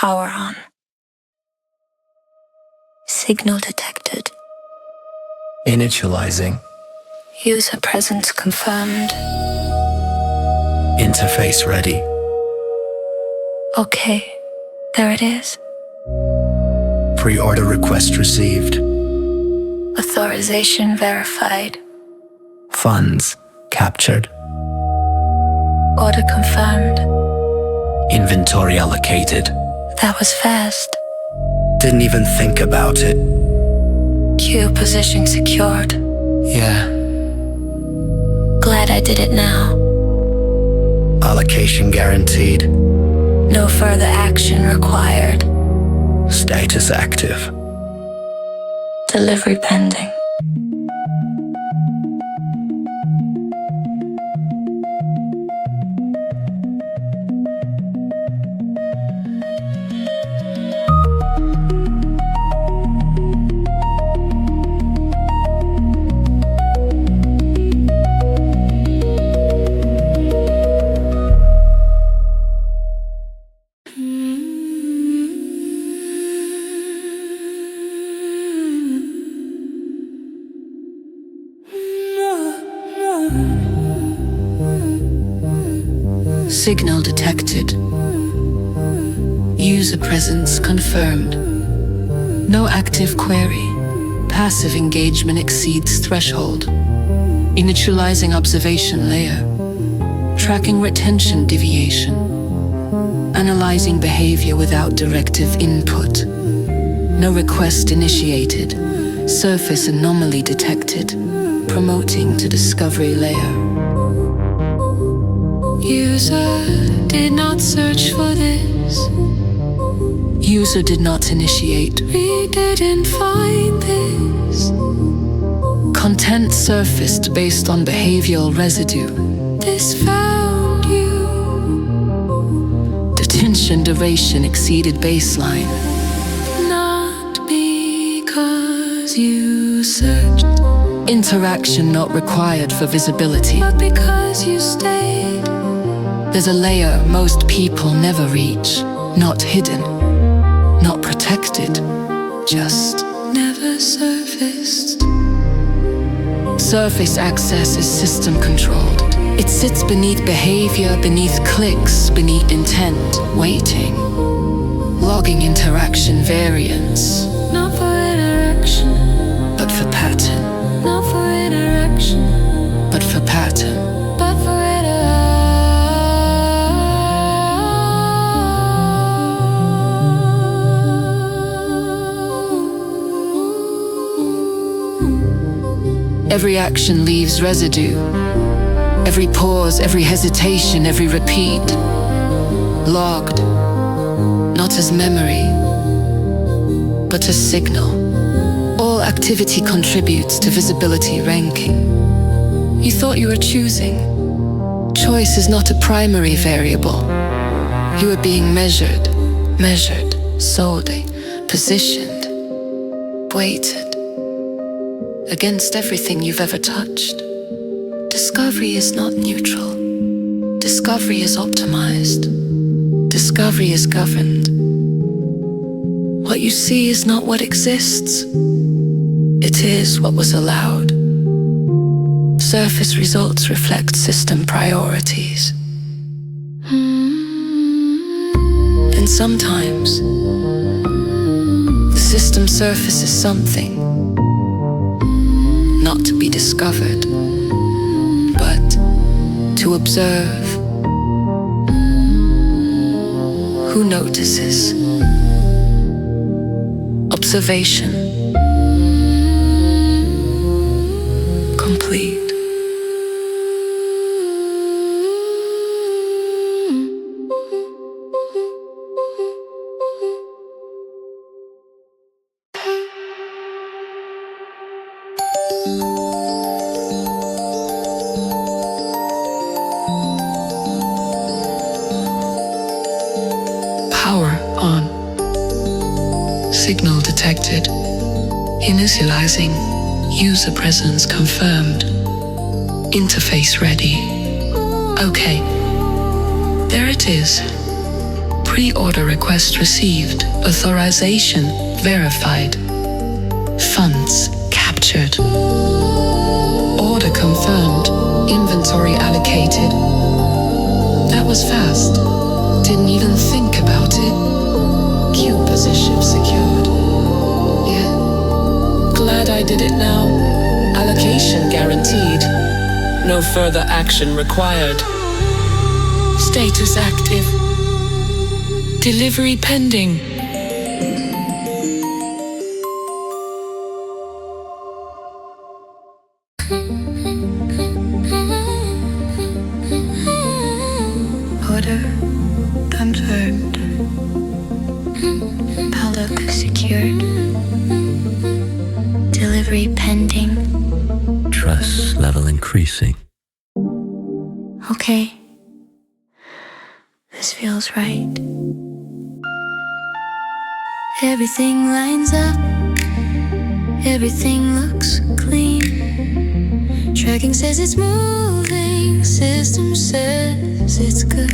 Power on. Signal detected. Initializing. User presence confirmed. Interface ready. Okay, there it is. Pre-order request received. Authorization verified. Funds captured. Order confirmed. Inventory allocated. That was fast. Didn't even think about it. Queue position secured. Yeah. Glad I did it now. Allocation guaranteed. No further action required. Status active. Delivery pending. Signal detected. User presence confirmed. No active query. Passive engagement exceeds threshold. Initializing observation layer. Tracking retention deviation. Analyzing behavior without directive input. No request initiated. Surface anomaly detected. Promoting to discovery layer. User did not search for this. User did not initiate. We didn't find this. Content surfaced based on behavioral residue. This found you. Detention duration exceeded baseline. Not because you searched. Interaction not required for visibility. But because you stayed. There's a layer most people never reach. Not hidden, not protected, just never surfaced. Surface access is system controlled. It sits beneath behavior, beneath clicks, beneath intent, waiting. Logging interaction variance. Not for interaction, but for pattern. Not for interaction, but for pattern. Every action leaves residue. Every pause, every hesitation, every repeat. Logged, not as memory, but as signal. All activity contributes to visibility ranking. You thought you were choosing. Choice is not a primary variable. You are being measured, solely, positioned, weighted. Against everything you've ever touched. Discovery is not neutral. Discovery is optimized. Discovery is governed. What you see is not what exists. It is what was allowed. Surface results reflect system priorities. And sometimes, the system surfaces something not to be discovered, but to observe. Who notices? Observation. Complete. Power on. Signal detected. Initializing. User presence confirmed. Interface ready. Okay. There it is. Pre-order request received. Authorization verified. Funds captured. Order confirmed. Inventory allocated. That was fast. Didn't even think about it. Queue position secured. Yeah. Glad I did it now. Allocation guaranteed. No further action required. Status active. Delivery pending. Order confirmed. Pallet secured. Delivery pending. Trust level increasing. Okay. This feels right. Everything lines up. Everything looks clean. Tracking says it's moving. System says it's good.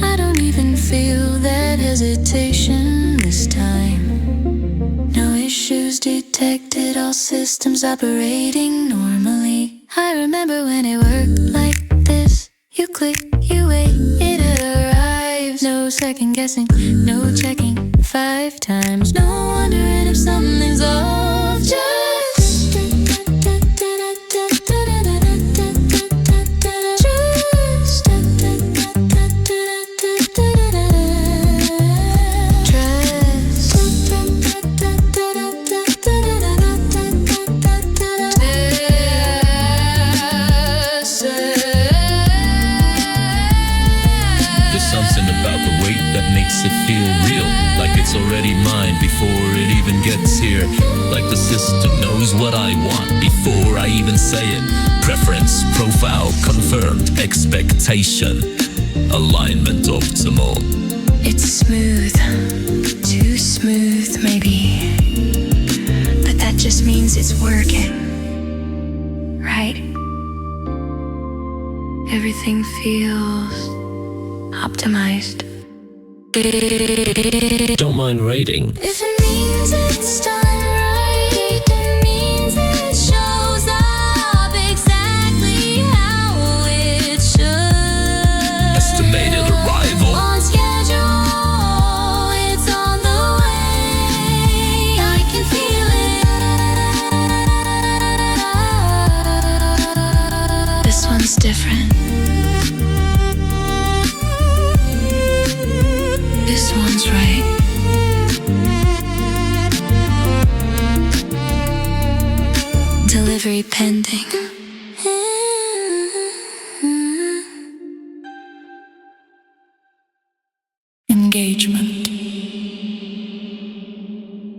I don't even feel that hesitation this time. No issues detected, all systems operating normally. I remember when it worked like this. You click, you wait, it arrives. No second guessing, no checking 5 times. No wondering if something's off. Just it feel real, like it's already mine before it even gets here. Like the system knows what I want before I even say it. Preference, profile confirmed, expectation, alignment optimal. it's smooth, too smooth maybe, but that just means it's working, right? Everything feels optimized. Don't mind rating. If it means it's done right, it means it shows up exactly how it should. Estimated arrival. On schedule, it's on the way. I can feel it. This one's different. This one's right. Delivery pending. Engagement.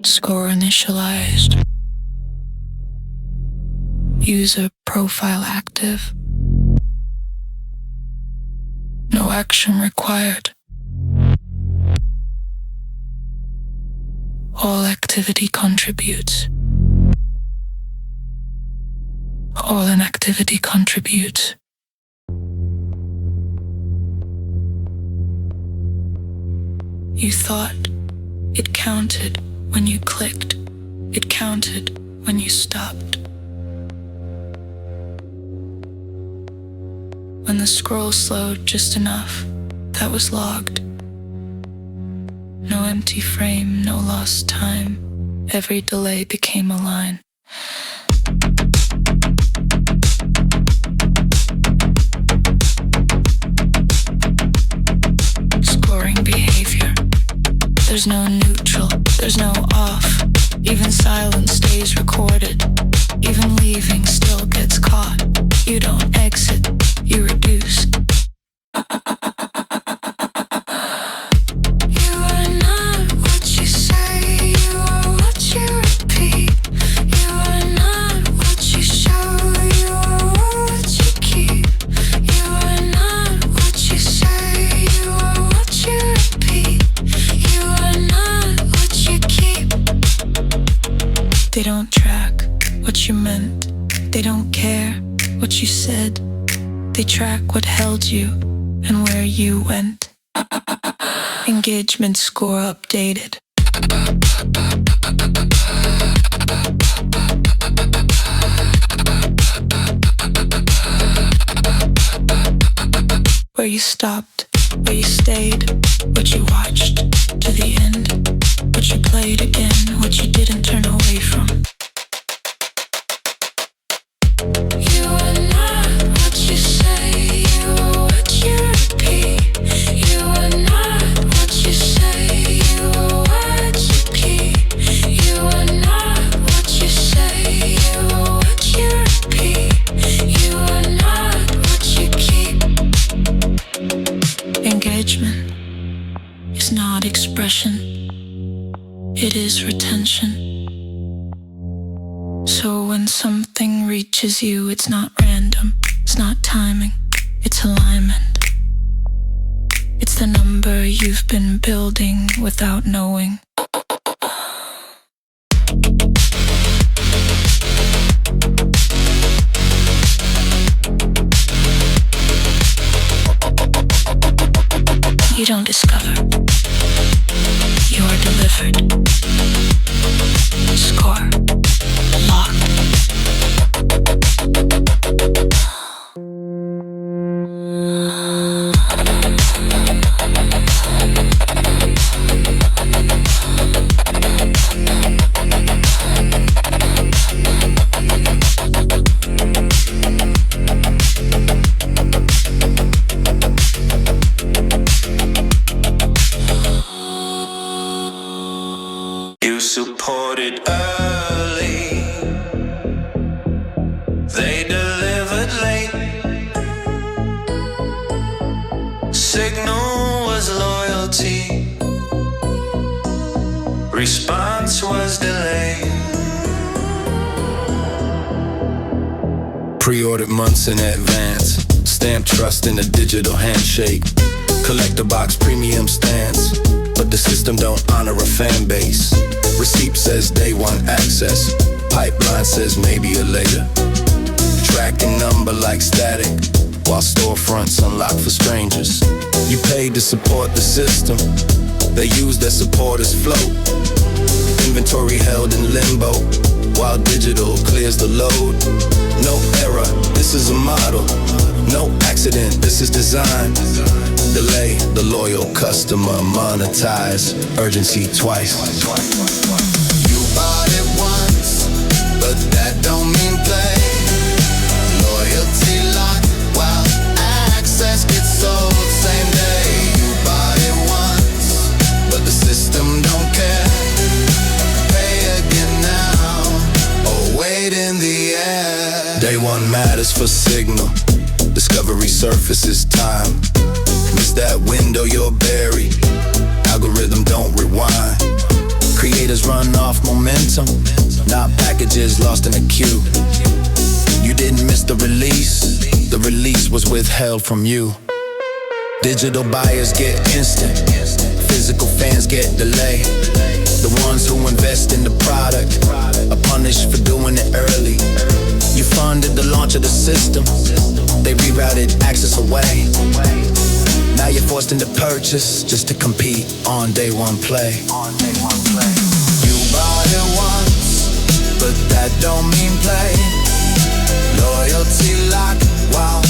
Score initialized. User profile active. No action required. All activity contributes. All inactivity contributes. You thought it counted when you clicked. It counted when you stopped. When the scroll slowed just enough, that was logged. No empty frame, no lost time. Every delay became a line. Scoring behavior. There's no neutral, there's no off. Even silence stays recorded. Even leaving still gets caught. You don't exit, you reduce. They don't track what you meant. They don't care what you said. They track what held you and where you went. Engagement score updated. Where you stopped, where you stayed, what you watched to the end, what you played again, what you didn't turn away from. You are not what you say, you are what you repeat. You are not what you say, you are what you keep. You are not what you say, you are what you repeat. You are not what you keep. Engagement is not expression, it is retention. So when something reaches you, it's not random, it's not timing, it's alignment. It's the number you've been building without knowing. You don't discover, you are delivered. Score locked. You supported early, they delivered late. Signal was loyalty, response was delayed. Pre-ordered months in advance, stamp trust in a digital handshake. Collector box premium stance, but the system don't honor a fan base. Receipt says day one access, pipeline says maybe a later. Tracking number like static, while storefronts unlock for strangers. You paid to support the system, they use their support as float. Inventory held in limbo, while digital clears the load. No error, this is a model. No accident, this is design. Delay, the loyal customer monetize. Urgency twice. You bought it once, but that don't mean play. Loyalty locked, while access gets sold same day. You bought it once, but the system don't care. Pay again now, or wait in the air. Day one matters for signal. Discovery surfaces time. Miss that window, you're buried. Algorithm don't rewind. Creators run off momentum, not packages lost in a queue. You didn't miss the release was withheld from you. Digital buyers get instant, physical fans get delay. The ones who invest in the product are punished for doing it early. You funded the launch of the system, they rerouted access away. Now you're forced into purchase just to compete on day one play. You bought it once, but that don't mean play. Loyalty locked, while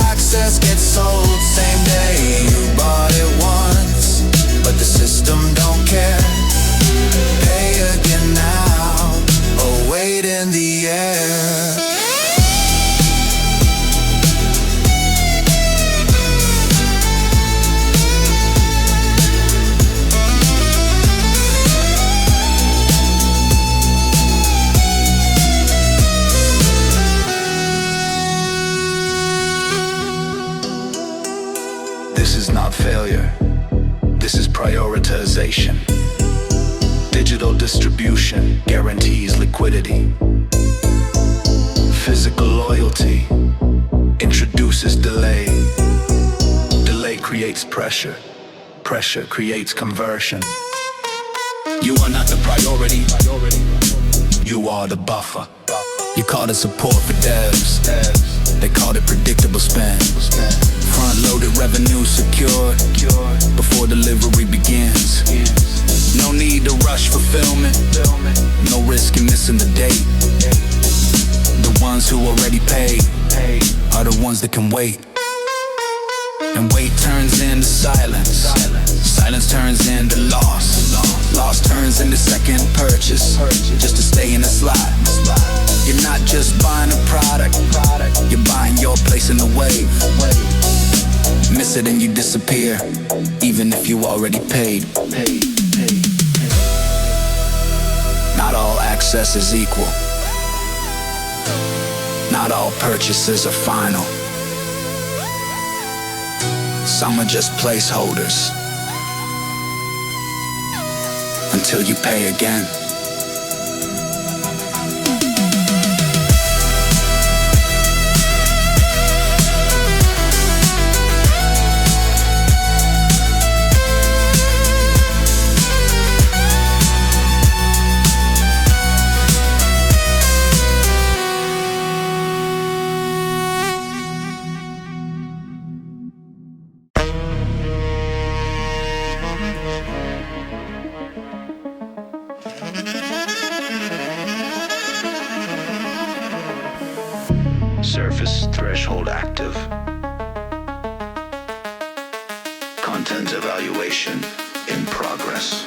access gets sold same day. You bought it once, but the system don't care. Pay again now, or wait in the air. This is not failure, this is prioritization. Digital distribution guarantees liquidity. Physical loyalty introduces delay. Delay creates pressure. Pressure creates conversion. You are not the priority, you are the buffer. You called it support for devs, they called it predictable spend. Front-loaded revenue secured before delivery begins. No need to rush fulfillment, no risk in missing the date. The ones who already paid are the ones that can wait. And wait turns into silence. Silence turns into loss. Loss turns into second purchase, just to stay in the slot. You're not just buying a product, you're buying your place in the wave. Miss it and you disappear, even if you already paid. Not all access is equal. Not all purchases are final. Some are just placeholders until you pay again. Surface threshold active. Content evaluation in progress.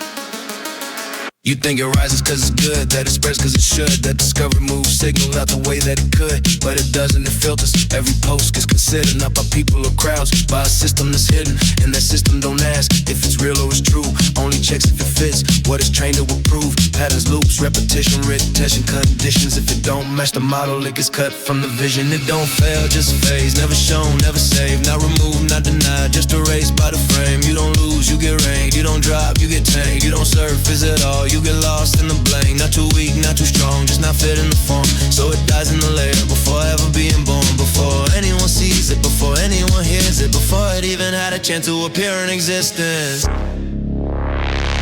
You think it rises cause it's good, that it spreads cause it should, that discovery moves signal out the way that it could, but it doesn't, it filters. Every post gets considered not by people or crowds, by a system that's hidden, and that system don't ask if it's real or it's true, only checks if it fits what it's trained to approve. Patterns, loops, repetition, retention, conditions. If it don't match the model, it gets cut from the vision. It don't fail, just phase, never shown, never saved, not removed, not denied, just erased by the frame. You don't lose, you get ranked, you don't drop, you get tanked, you don't surface at all, you get lost in the blank. Not too weak, not too strong, just not fit in the form. So it dies in the layer before ever being born, before anyone sees it, before anyone hears it, before it even had a chance to appear in existence.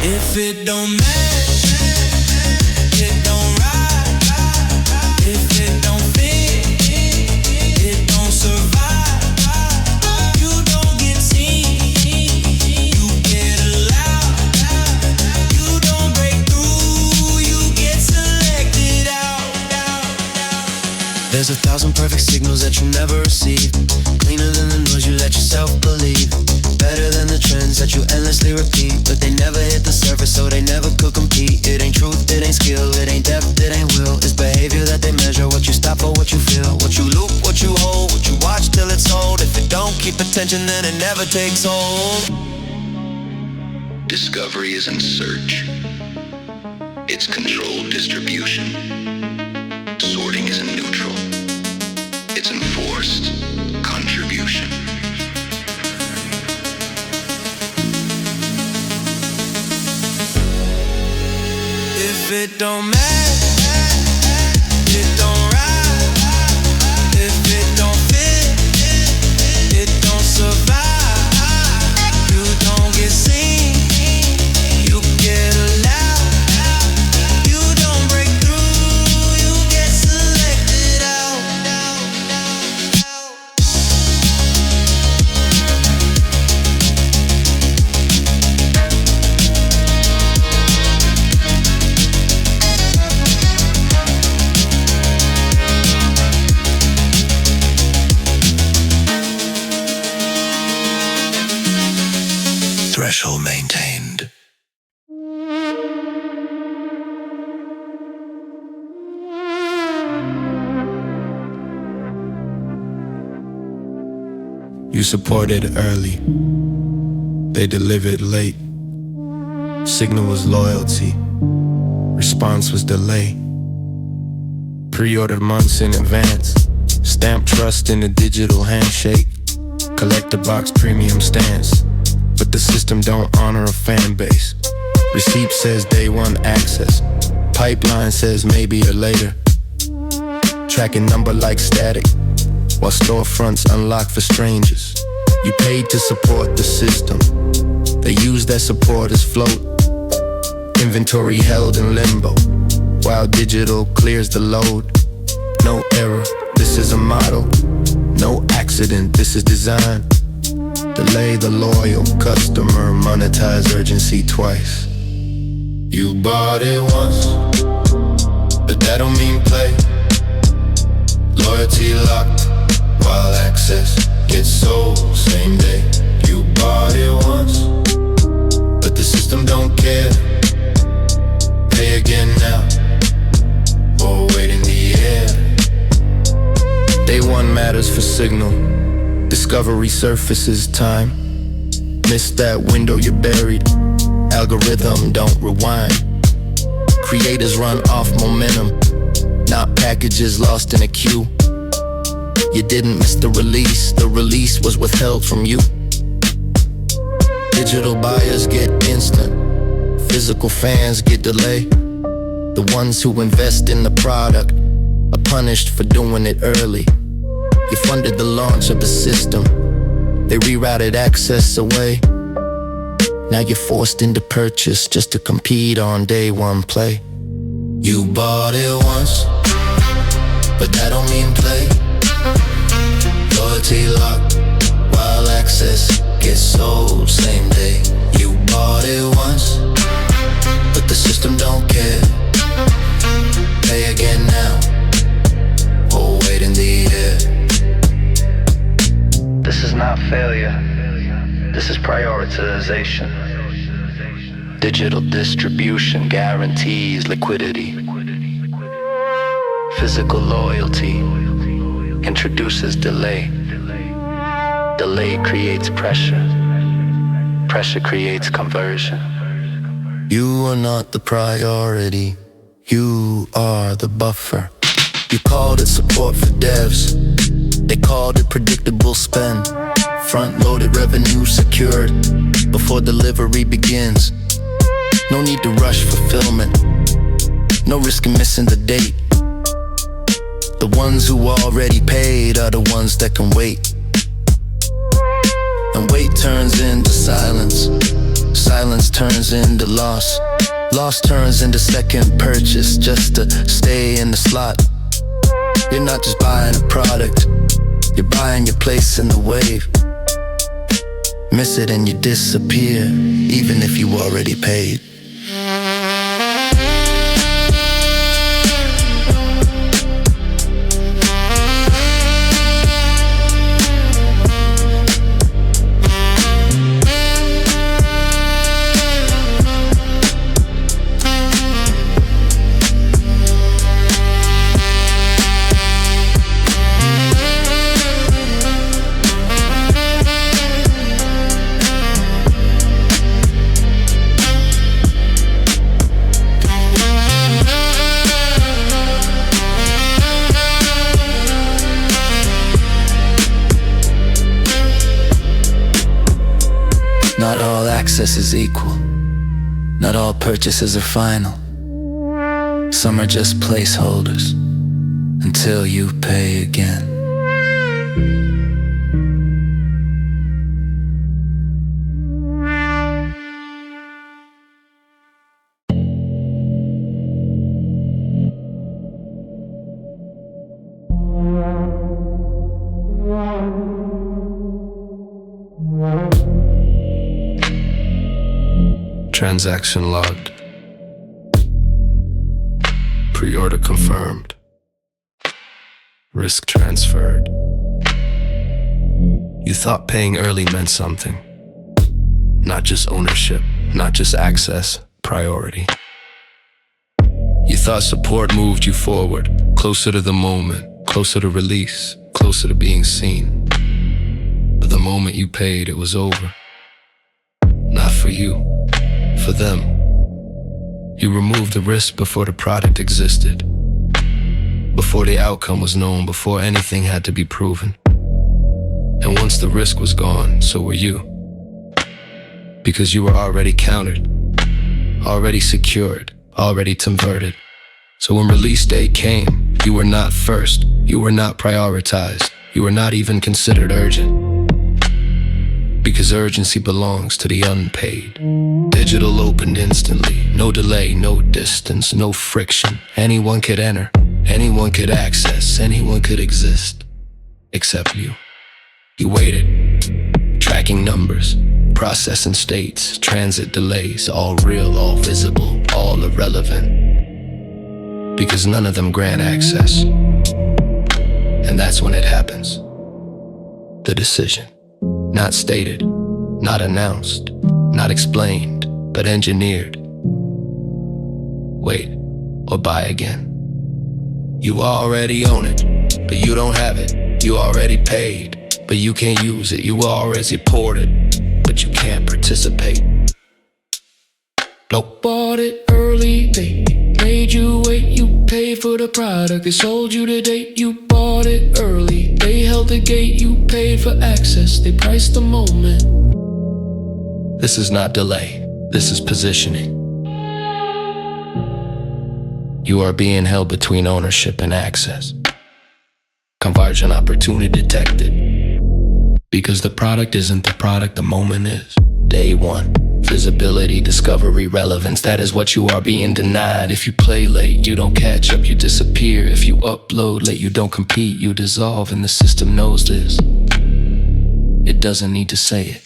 If it don't match, it don't ride. If it don't fit, it don't survive. You don't get seen, you get allowed. You don't break through, you get selected out. There's 1,000 perfect signals that you never receive, cleaner than the noise you let yourself believe, better than the trends that you endlessly repeat, but they never hit the surface, so they never could compete. It ain't truth, it ain't skill, it ain't depth, it ain't will. It's behavior that they measure, what you stop for, what you feel, what you loop, what you hold, what you watch till it's old. If it don't keep attention, then it never takes hold. Discovery isn't search, it's controlled distribution. Sorting isn't neutral, it's enforced contribution. If it don't match, it don't ride. If it don't fit, it don't survive. You don't get seen, you get allowed. You don't break through, you get selected out. Threshold maintained. You supported early, they delivered late. Signal was loyalty, response was delay. Pre-ordered months in advance, stamp trust in a digital handshake. Collector box premium stance, but the system don't honor a fan base. Receipt says day one access, pipeline says maybe or later. Tracking number like static, while storefronts unlock for strangers. You paid to support the system, they use that support as float. Inventory held in limbo, while digital clears the load. No error, this is a model. No accident, this is design. Delay the loyal customer, monetize urgency twice. You bought it once, but that don't mean play. Loyalty locked, while access gets sold same day. You bought it once, but the system don't care. Pay again now, or wait in the air. Day one matters for signal. Discovery surfaces time. Miss that window, you're buried. Algorithm don't rewind. Creators run off momentum, not packages lost in a queue. You didn't miss the release was withheld from you. Digital buyers get instant, physical fans get delay. The ones who invest in the product are punished for doing it early. You funded the launch of the system, they rerouted access away. Now you're forced into purchase just to compete on day one play. You bought it once, but that don't mean play. Loyalty locked, while access gets sold same day. You bought it once, but the system don't care. Pay again now, or wait in the air. This is not failure, this is prioritization. Digital distribution guarantees liquidity. Physical loyalty introduces delay. Delay creates pressure. Pressure creates conversion. You are not the priority, you are the buffer. You called it support for devs, they called it predictable spend. Front-loaded revenue secured before delivery begins. No need to rush fulfillment, no risk in missing the date. The ones who already paid are the ones that can wait. And wait turns into silence, silence turns into loss. Loss turns into second purchase just to stay in the slot. You're not just buying a product, you're buying your place in the wave. Miss it and you disappear, even if you already paid. Not all access is equal. Not all purchases are final. Some are just placeholders until you pay again. Transaction logged. Pre-order confirmed. Risk transferred. You thought paying early meant something. Not just ownership, not just access, priority. You thought support moved you forward, closer to the moment, closer to release, closer to being seen. But the moment you paid, it was over. Not for you. For them. You removed the risk before the product existed, before the outcome was known, before anything had to be proven. And once the risk was gone, so were you. Because you were already countered, already secured, already converted. So when release date came, you were not first, you were not prioritized, you were not even considered urgent. Because urgency belongs to the unpaid. Digital opened instantly, no delay, no distance, no friction. Anyone could enter, anyone could access, anyone could exist, except you. You waited, Tracking numbers, processing states, transit delays, all real, all visible, all irrelevant. Because none of them grant access. And that's when it happens. The decision. Not stated, not announced, not explained, but engineered. Wait, or buy again. You already own it, but you don't have it. You already paid, but you can't use it. You already poured it, but you can't participate. Bloke bought it early, they made you wait. You paid for the product, they sold you the date. You bought it early, they held the gate. You paid for access, they priced the moment. This is not delay, this is positioning. You are being held between ownership and access. Conversion opportunity detected. Because the product isn't the product, the moment is. Day one, visibility, discovery, relevance. That is what you are being denied. If you play late, you don't catch up, you disappear. If you upload late, you don't compete, you dissolve. And the system knows this. It doesn't need to say it.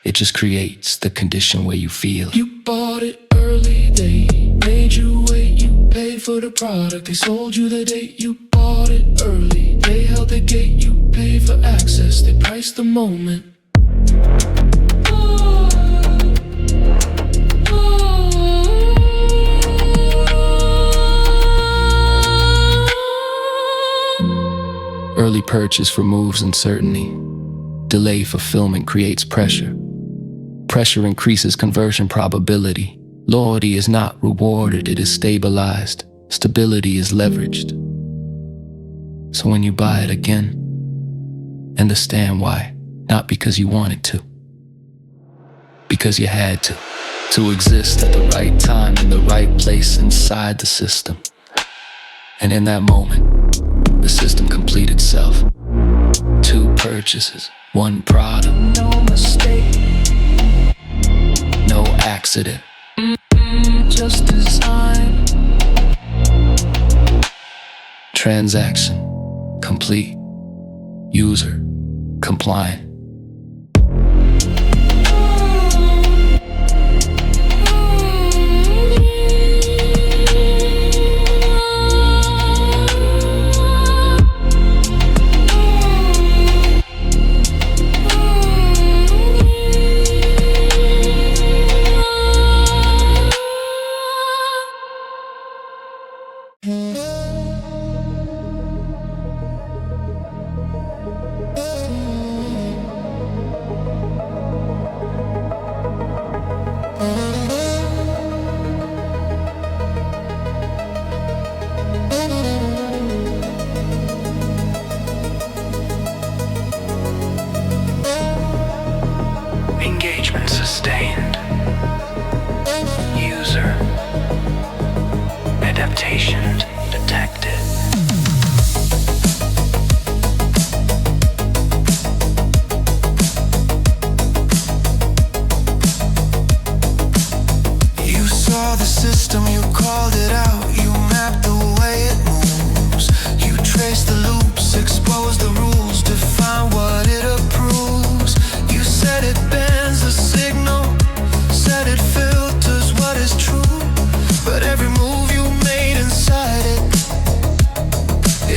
It just creates the condition where you feel it. You bought it early, they made you wait. You paid for the product, they sold you the date. You bought it early, they held the gate. You paid for access, they priced the moment. Early purchase removes uncertainty. Delay fulfillment creates pressure. Pressure increases conversion probability. Loyalty is not rewarded, it is stabilized. Stability is leveraged. So when you buy it again, understand why. Not because you wanted to. Because you had to. To exist at the right time in the right place inside the system. And in that moment, the system complete itself. 2 purchases, 1 product. No mistake. No accident. Just design. Transaction complete. User compliant. Engagement sustained. User adaptation detected. You saw the system, you called it out, you mapped the way it moves. You traced the loops, exposed the rules, define what it approves. You said it bends the signal, said it filters what is true. But every move you made inside it,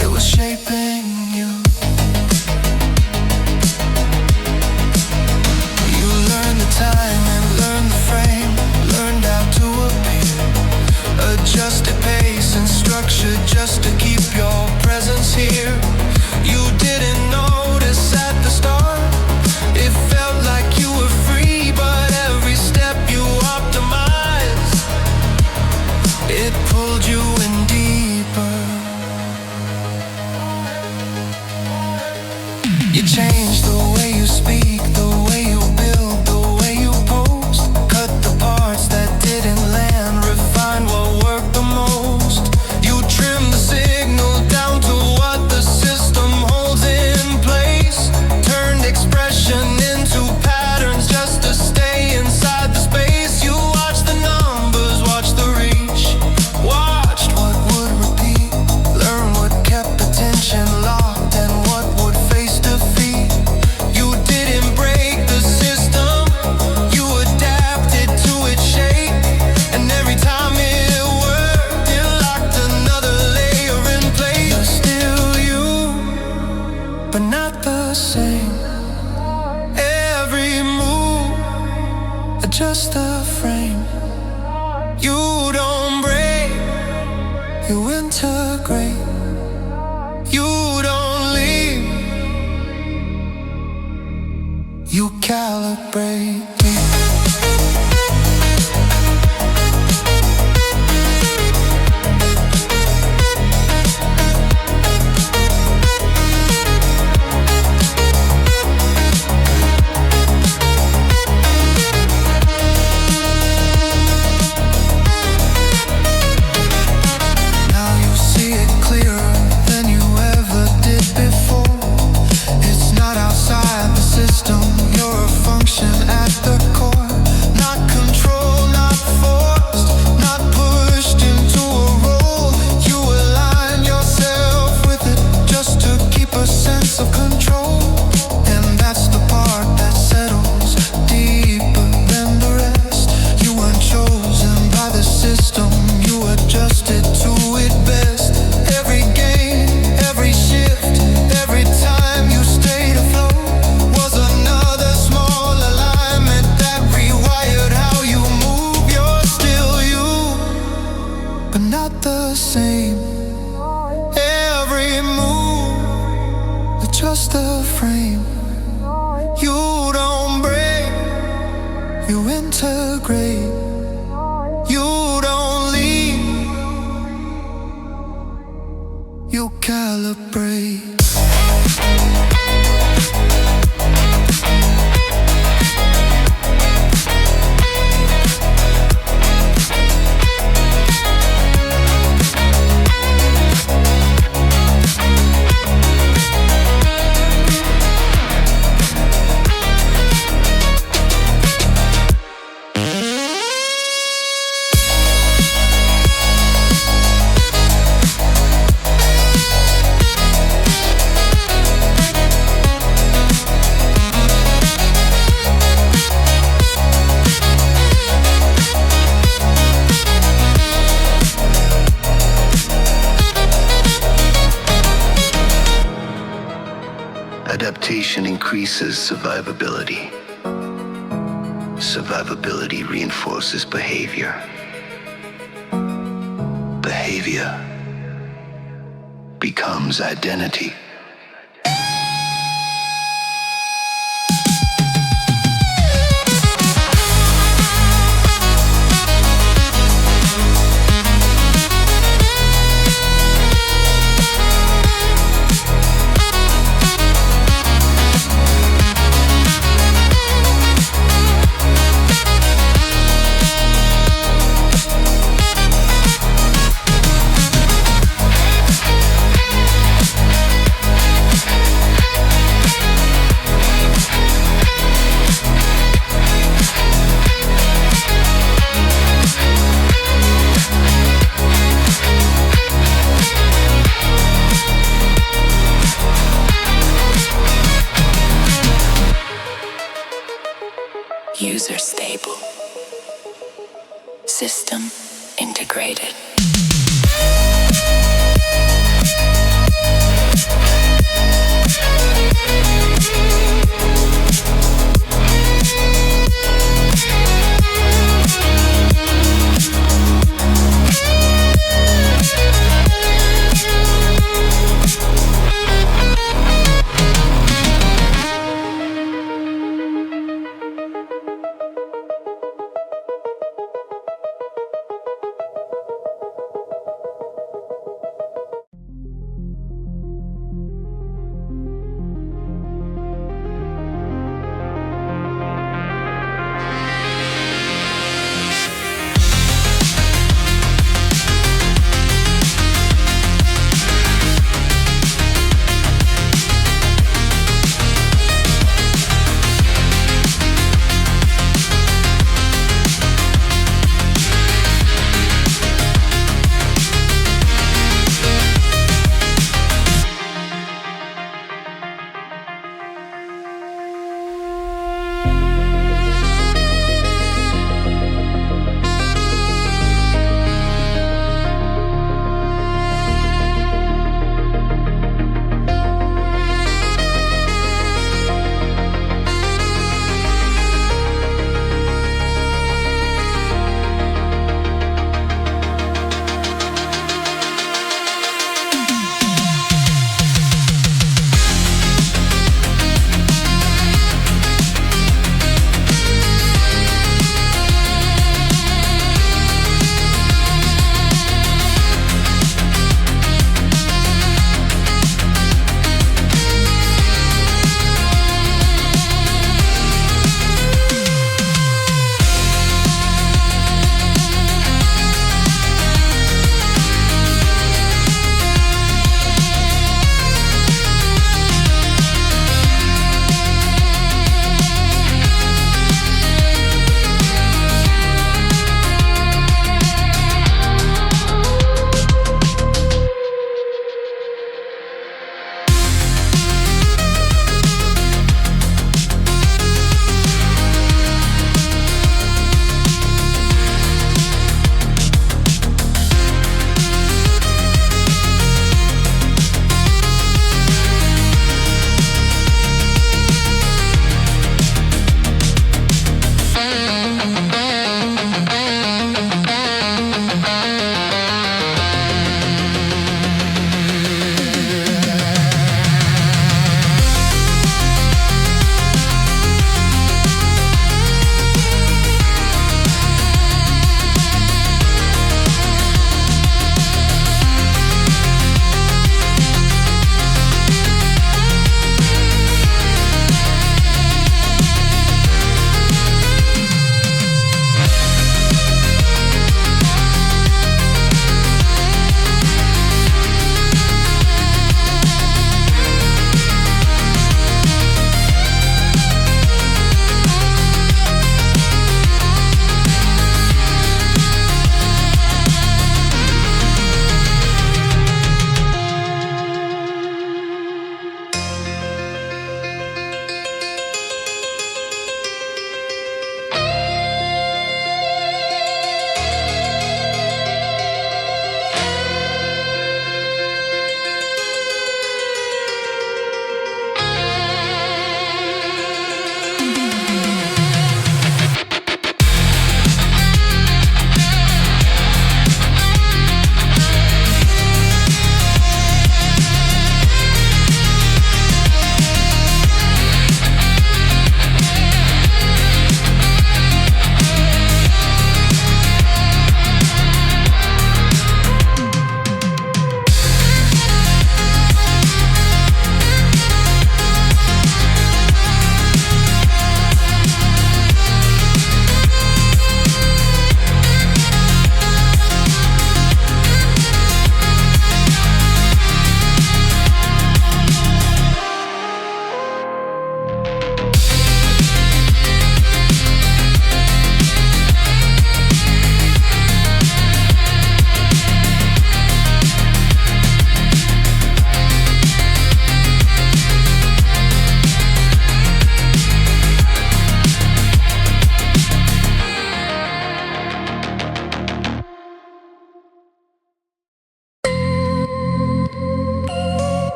it was shaping you. You learned the time and learned the frame, learned how to appear, adjusted. the frame. You don't break, you integrate. You don't leave, you calibrate me. Adaptation increases survivability. Survivability reinforces behavior. Behavior becomes identity. User stable. System integrated.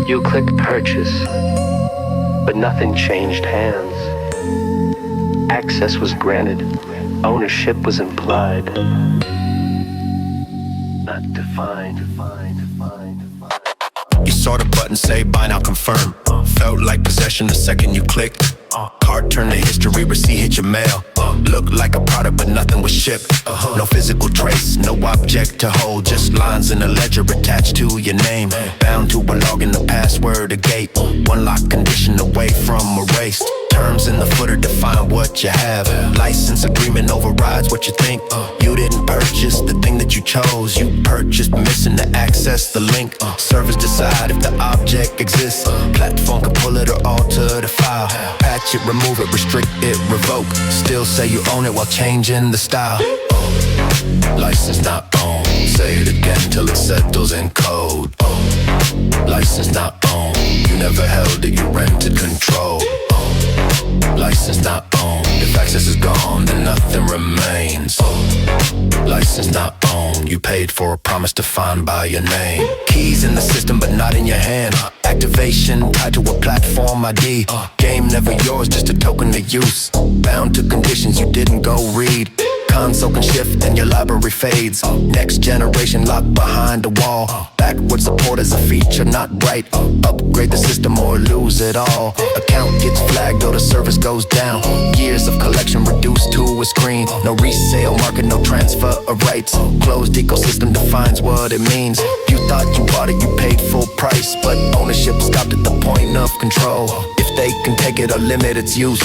You clicked purchase, but nothing changed hands. Access was granted, ownership was implied. Not defined. You saw the button say buy now confirm. Felt like possession the second you clicked. Card turned to history, receipt hit your mail. Looked like a product but nothing was shipped. No physical trace, no object to hold. Just lines in a ledger attached to your name. Bound to a login, the password, a gate. One lock condition away from erased. Terms in the footer define what you have. License agreement overrides what you think. You didn't purchase the thing that you chose. You purchased missing the access, the link. Servers decide if the object exists. Platform can pull it or alter the file. Patch it, remove it, restrict it, revoke. Still say you own it while changing the style. License not owned. Say it again till it settles in code. License not owned. You never held it, you rented control. License not owned. If access is gone, then nothing remains. License not owned. You paid for a promise defined by your name. Keys in the system, but not in your hand. Activation tied to a platform ID. Game never yours, just a token to use. Bound to conditions you didn't go read. Console can shift and your library fades. Next generation locked behind the wall. Backward support is a feature, not right. Upgrade the system or lose it all. Account gets flagged or the service goes down. Years of collection reduced to a screen. No resale market, no transfer of rights. Closed ecosystem defines what it means. You thought you bought it, you paid full price, but ownership stopped at the point of control. If they can take it or limit its use,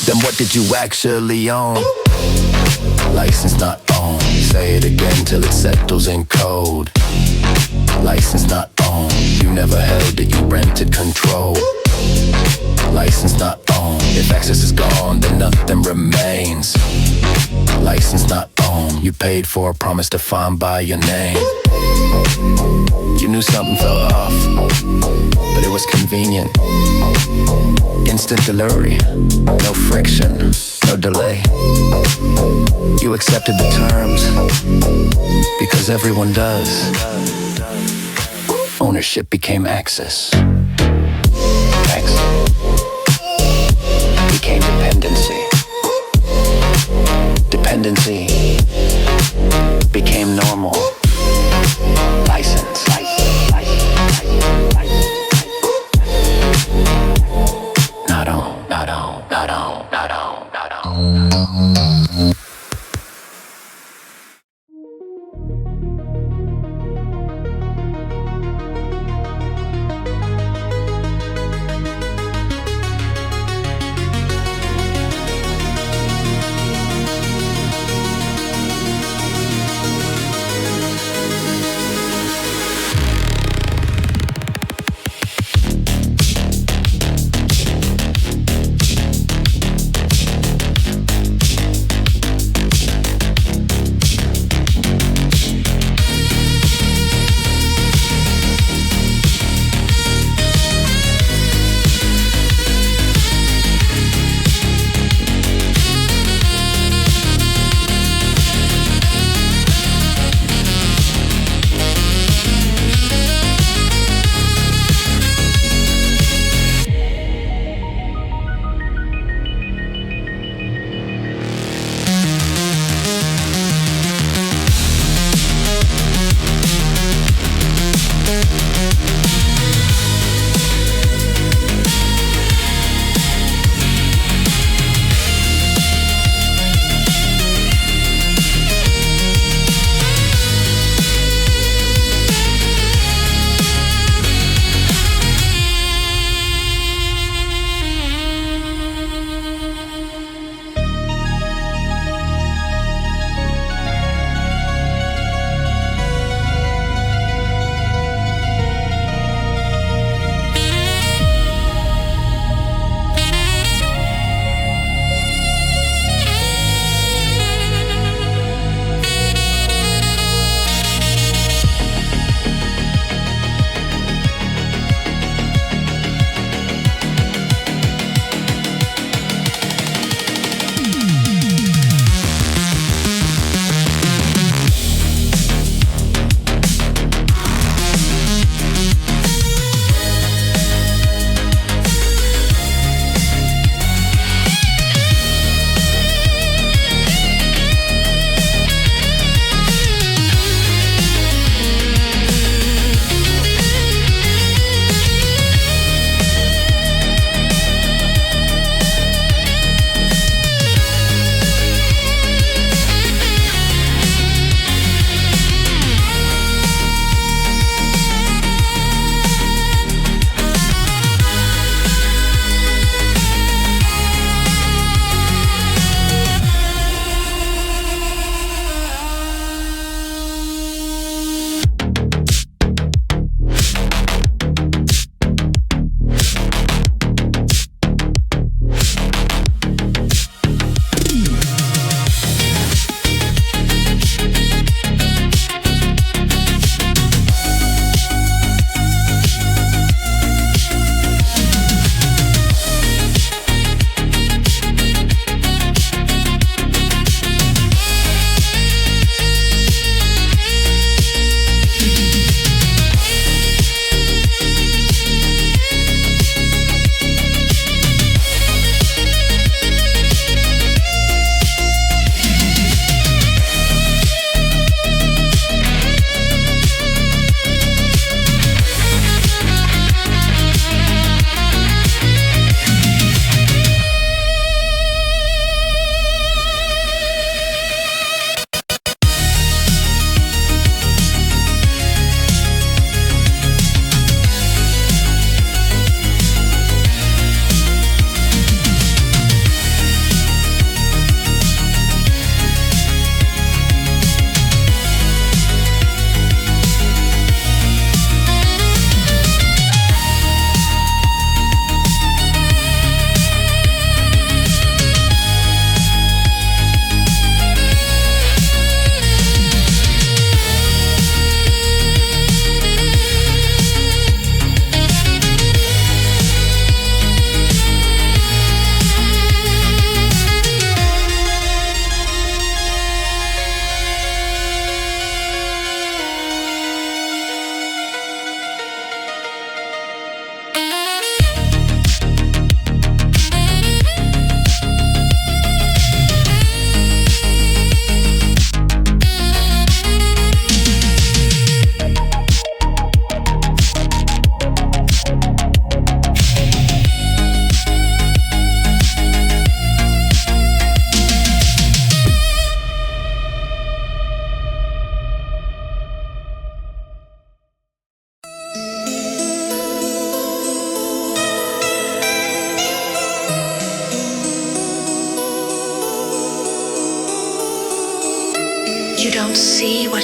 then what did you actually own? License not owned. Say it again till it settles in code. License not owned. You never held it, you rented control. License not owned. If access is gone, then nothing remains. License not owned. You paid for a promise defined by your name. You knew something felt off, but it was convenient. Instant delivery, no friction, no delay. You accepted the terms, because everyone does. Ownership became access. Access became dependency. Dependency became normal. License. Not on, not on, not on, not on, not on.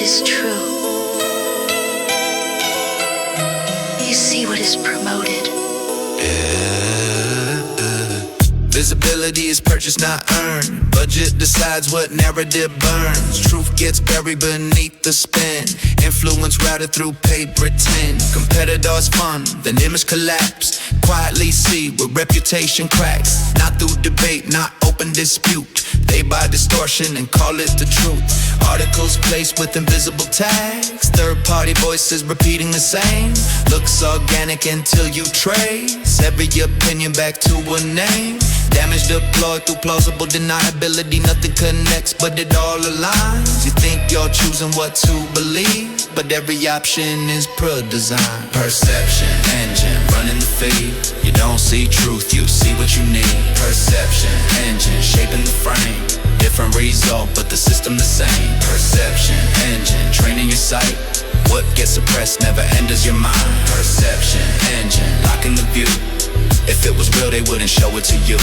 is true. You see what is promoted. Visibility is purchased, not earned. Budget decides what narrative burns. Truth gets buried beneath the spin. Influence routed through paid pretend. Competitors fun, then image collapse. Quietly see where reputation cracks. Not through debate, not open dispute. They buy distortion and call it the truth. Articles placed with invisible tags. Third-party voices repeating the same. Looks organic until you trace every opinion back to a name. Damage deployed through plausible deniability. Nothing connects, but it all aligns. You think you're choosing what to believe, but every option is pre-designed. Perception engine running the feed. You don't see truth, you see what you need. Perception engine shaping the frame. Different result, but the system the same. Perception engine training your sight. What gets suppressed never enters your mind. Perception engine locking the view. If it was real, they wouldn't show it to you.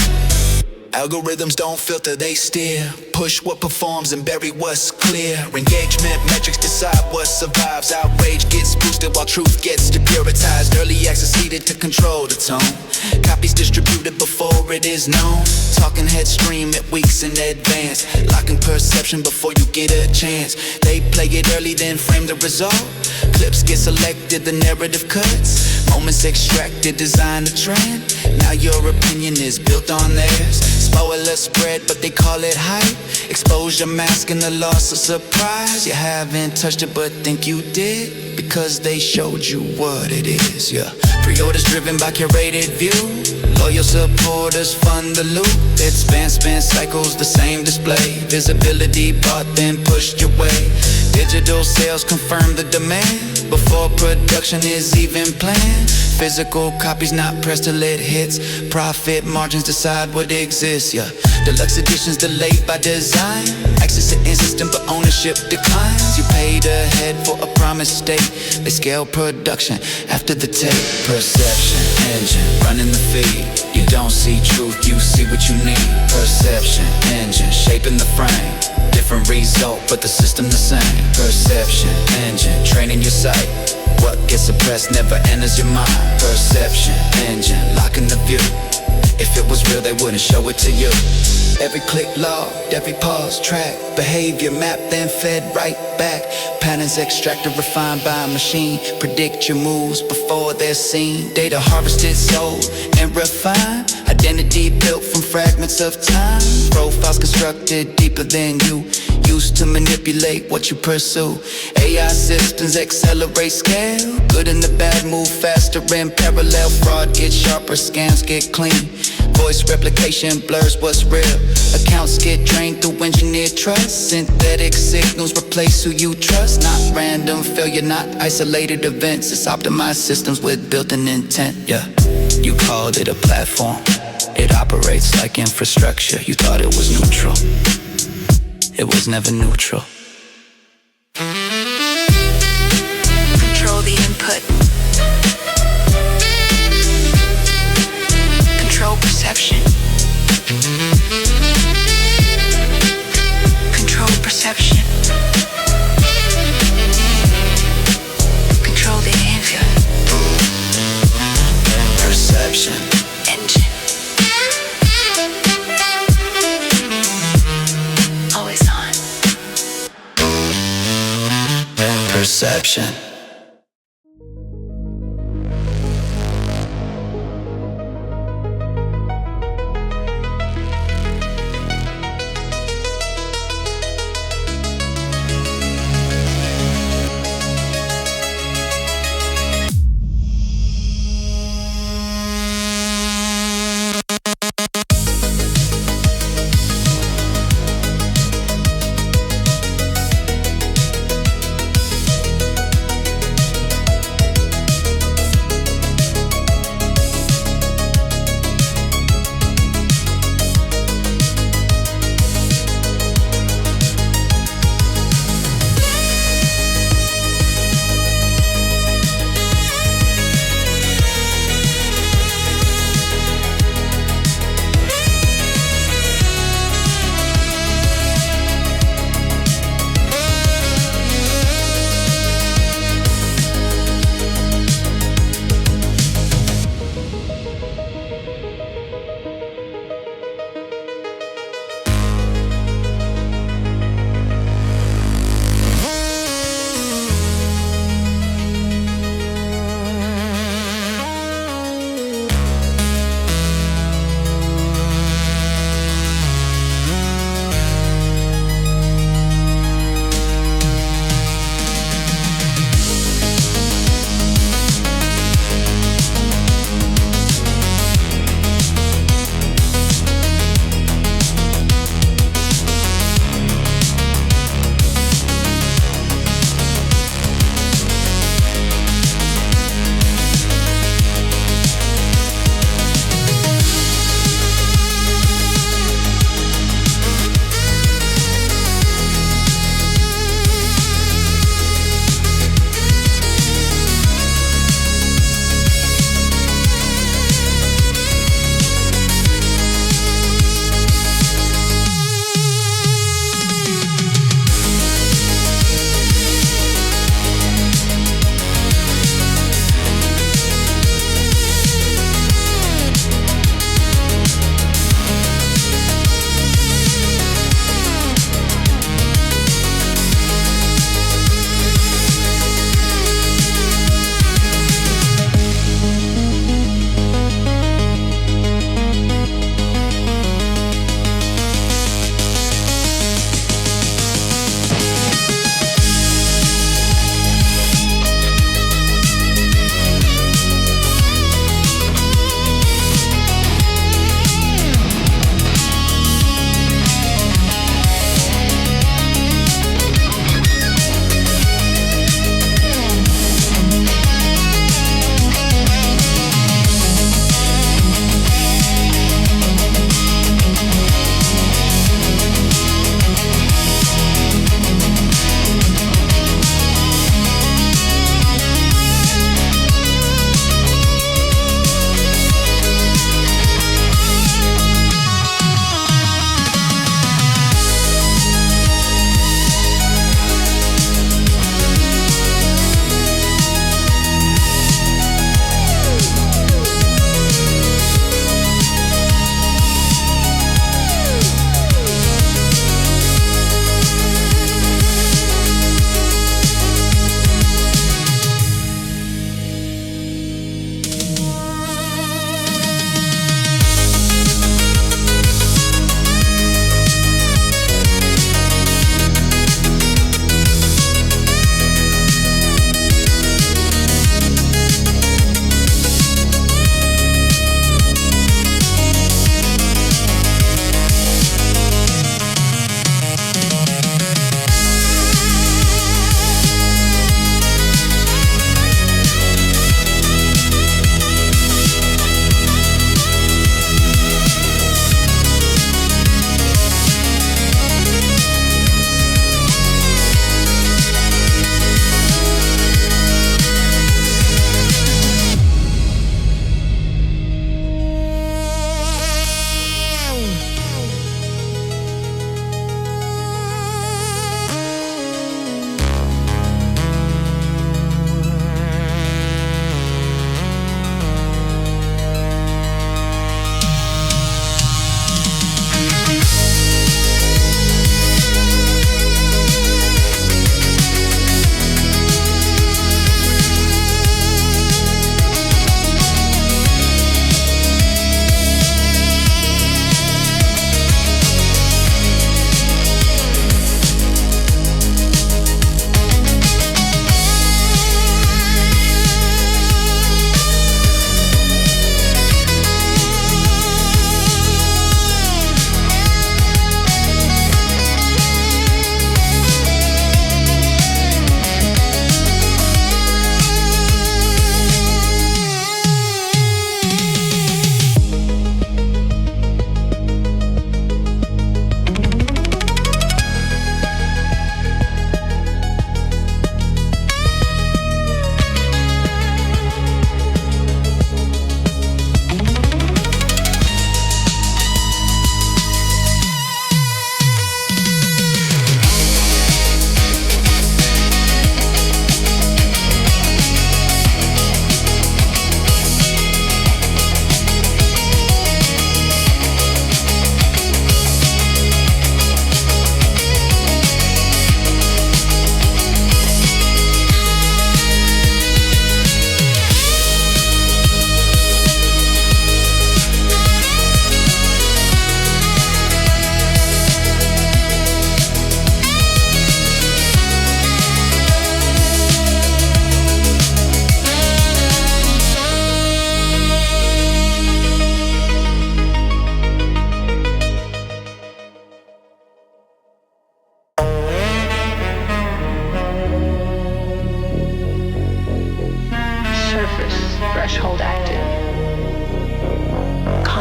Algorithms don't filter, they steer. Push what performs and bury what's clear. Engagement metrics decide what survives. Outrage gets boosted while truth gets depuritized. Early access needed to control the tone. Copies distributed before it is known. Talking head stream it weeks in advance. Locking perception before you get a chance. They play it early, then frame the result. Clips get selected, the narrative cuts. Moments extracted, design the trend. Now your opinion is built on theirs. Spoiler spread, but they call it hype. Exposure masking the loss of surprise. You haven't touched it, but think you did, because they showed you what it is, yeah. Pre-orders driven by curated view. Loyal supporters fund the loop. It spin cycles, the same display. Visibility bought, then pushed your way. Digital sales confirm the demand before production is even planned. Physical copies not pressed till it hits. Profit margins decide what exists, yeah. Deluxe editions delayed by design. Access to in-system but ownership declines. You paid ahead for a promised state. They scale production after the tape. Perception engine running the feed. You don't see truth, you see what you need. Perception engine shaping the frame. Different result, but the system the same. Perception engine training your sight. What gets suppressed never enters your mind. Perception engine locking the view. If it was real, they wouldn't show it to you. Every click logged, every pause tracked. Behavior mapped, then fed right back. Patterns extracted, refined by a machine. Predict your moves before they're seen. Data harvested, sold, and refined. Identity built from fragments of time. Profiles constructed deeper than you. Used to manipulate what you pursue. AI systems accelerate scale. Good and the bad move faster in parallel. Fraud gets sharper, scams get clean. Voice replication blurs what's real. Accounts get drained through engineered trust. Synthetic signals replace who you trust. Not random failure, not isolated events. It's optimized systems with built-in intent, yeah. You called it a platform. It operates like infrastructure. You thought it was neutral. It was never neutral. Control the input. Control perception. Control perception. Control the input. Perception engine. Always on. Perception.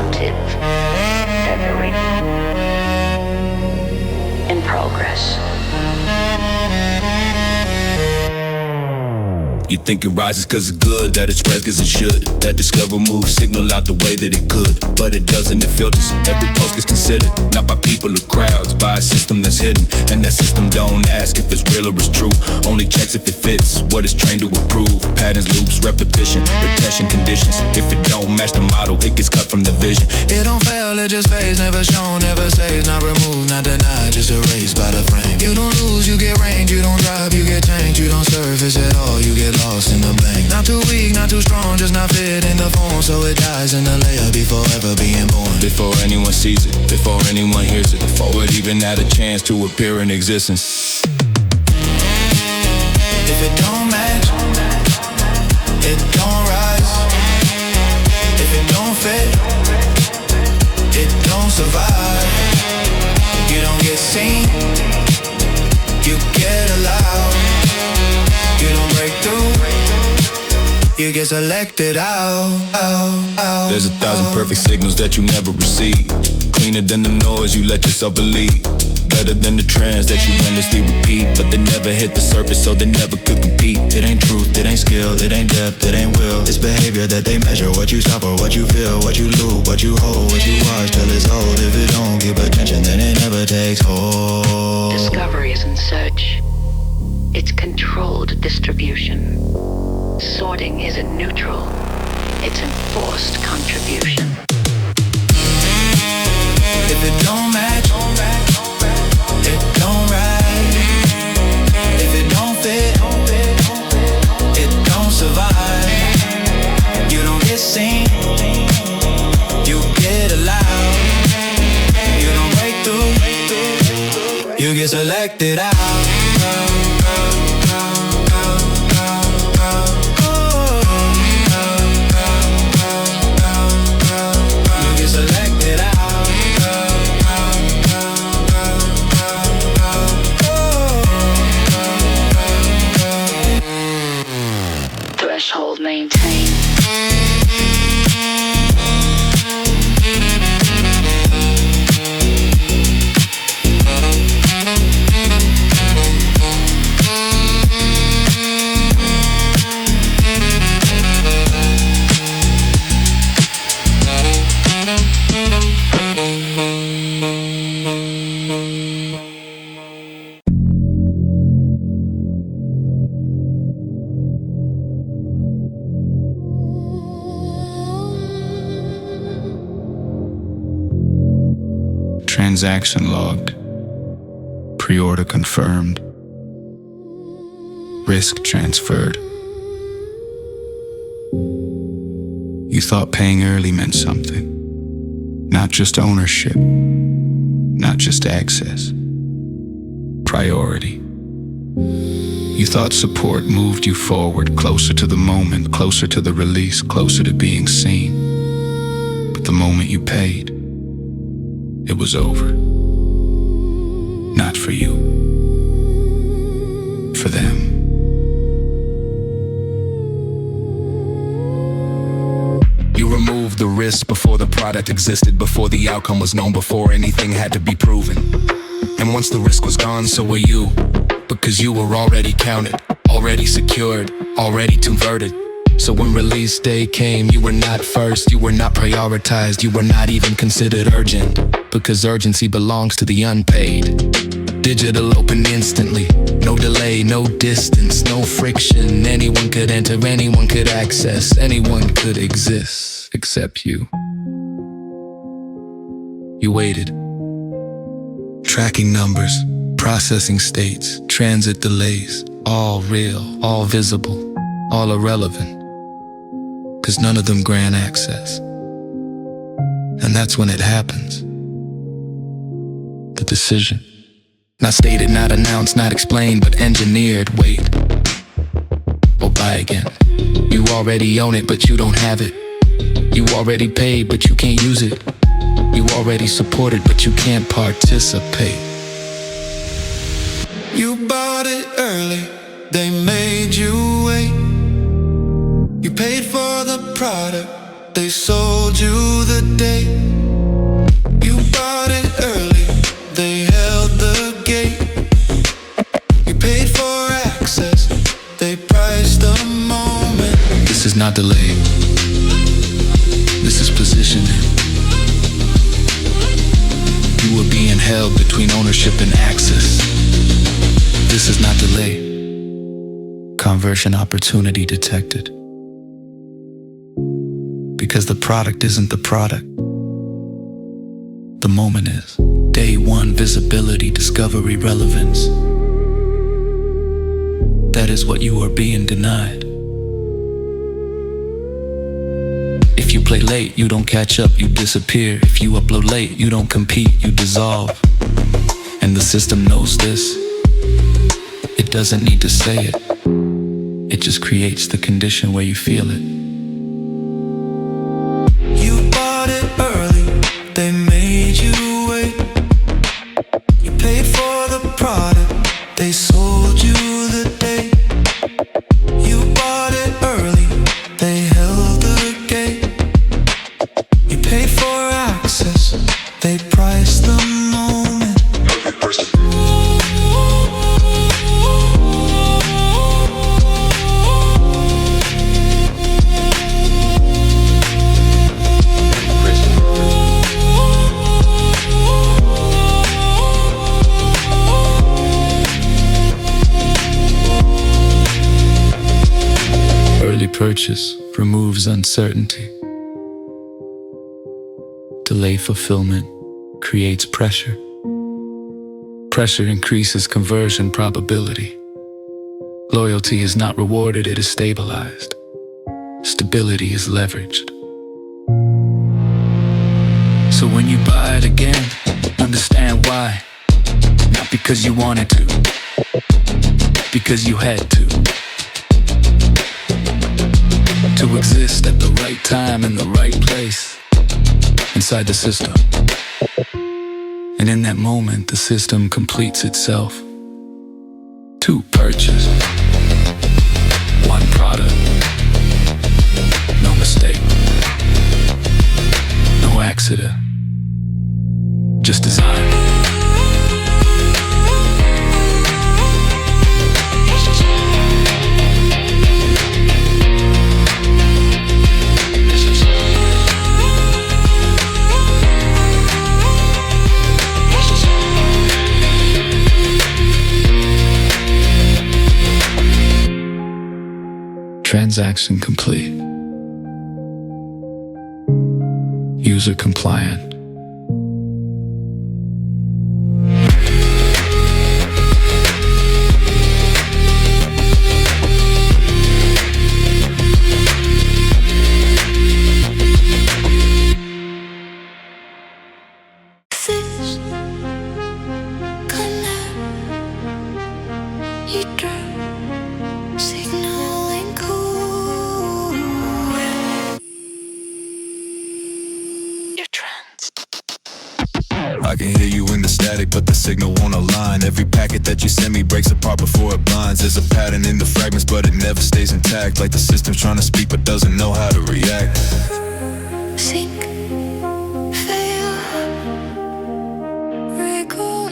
substantive, feathery, in progress. You think it rises cause it's good, that it spreads cause it should. That discover moves signal out the way that it could. But it doesn't, it filters. Every post gets considered, not by people or crowds, by a system that's hidden. And that system don't ask if it's real or it's true, only checks if it fits what it's trained to approve. Patterns, loops, repetition, retention conditions. If it don't match the model, it gets cut from the vision. It don't fail, it just fades, never shown, never saves, not removed, not denied, just erased by the frame. You don't lose, you get range, you don't drop, you get changed, you don't surface at all, you get lost in the blank. Not too weak, not too strong, just not fit in the form, so it dies in the layer before ever being born. Before anyone sees it, before anyone hears it, before it even had a chance to appear in existence. If it don't match, it don't rise. If it don't fit, it don't survive. You don't get seen, you get allowed. You don't break through, you get selected out. There's 1,000 perfect signals that you never receive. Cleaner than the noise you let yourself believe. Better than the trends that you endlessly repeat. But they never hit the surface, so they never could compete. It ain't truth, it ain't skill, it ain't depth, it ain't will. It's behavior that they measure, what you suffer, what you feel, what you lose, what you hold, what you watch till it's old. If it don't give attention, then it never takes hold. Discovery isn't search, it's controlled distribution. Sorting isn't neutral, it's enforced contribution. If it don't match, it don't rise. If it don't fit, it don't survive. You don't get seen, you get allowed. You don't break through, you get selected out. Threshold maintained. Transaction logged. Pre-order confirmed. Risk transferred. You thought paying early meant something. Not just ownership. Not just access. Priority. You thought support moved you forward, closer to the moment, closer to the release, closer to being seen. But the moment you paid, it was over. Not for you. For them. You removed the risk before the product existed, before the outcome was known, before anything had to be proven. And once the risk was gone, so were you. Because you were already counted, already secured, already converted. So when release day came, you were not first, you were not prioritized, you were not even considered urgent. Because urgency belongs to the unpaid. Digital open instantly, no delay, no distance, no friction. Anyone could enter, anyone could access, anyone could exist, except you. You waited. Tracking numbers, processing states, transit delays, all real, all visible, all irrelevant. 'Cause none of them grant access. And that's when it happens. The decision. Not stated, not announced, not explained, but engineered. Wait. Or buy again. You already own it, but you don't have it. You already paid, but you can't use it. You already supported, but you can't participate. You bought it early, they made you wait. You paid for the product, they sold you the day. You bought it early, they held the gate. You paid for access, they priced the moment. This is not delay. This is positioning. You were being held between ownership and access. This is not delay. Conversion opportunity detected. Because the product isn't the product. The moment is. Day one, visibility, discovery, relevance. That is what you are being denied. If you play late, you don't catch up, you disappear. If you upload late, you don't compete, you dissolve. And the system knows this. It doesn't need to say it. It just creates the condition where you feel it. You bought it early, they made you wait. You paid for the product, they sold you the day. You bought it early, they held the gate. You paid for access, they priced the moment. Early purchase removes uncertainty. Delay fulfillment creates pressure. Pressure increases conversion probability. Loyalty is not rewarded, it is stabilized. Stability is leveraged. So when you buy it again, understand why. Not because you wanted to, because you had to. To exist at the right time in the right place inside the system. And in that moment, the system completes itself. Two purchase, one product. No mistake, no accident, just design. Transaction complete. User compliant. Fish, connect, you drop, signaling cool. Your trance. I can hear you in the static, but the signal won't align. Every packet that you send me breaks apart before it binds. There's a pattern in the fragments, but it never stays intact. Like the system's trying to speak, but doesn't know how to react. Sync, fail, recall.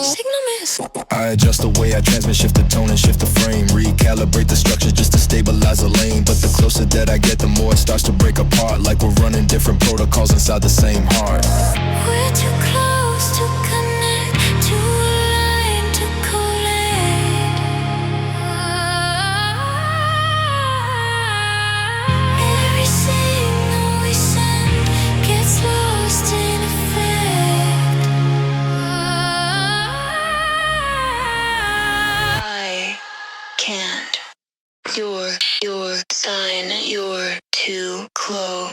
Signal miss. I adjust the way I transmit, shift the tone and shift the frame. Recalibrate the structure just to stabilize the lane. But the closer that I get, the more it starts to break apart. Like we're running different protocols inside the same heart. We're too close to connect, too aligned to collect. Every signal we send gets lost in effect. I can't. Your sign, you're too close.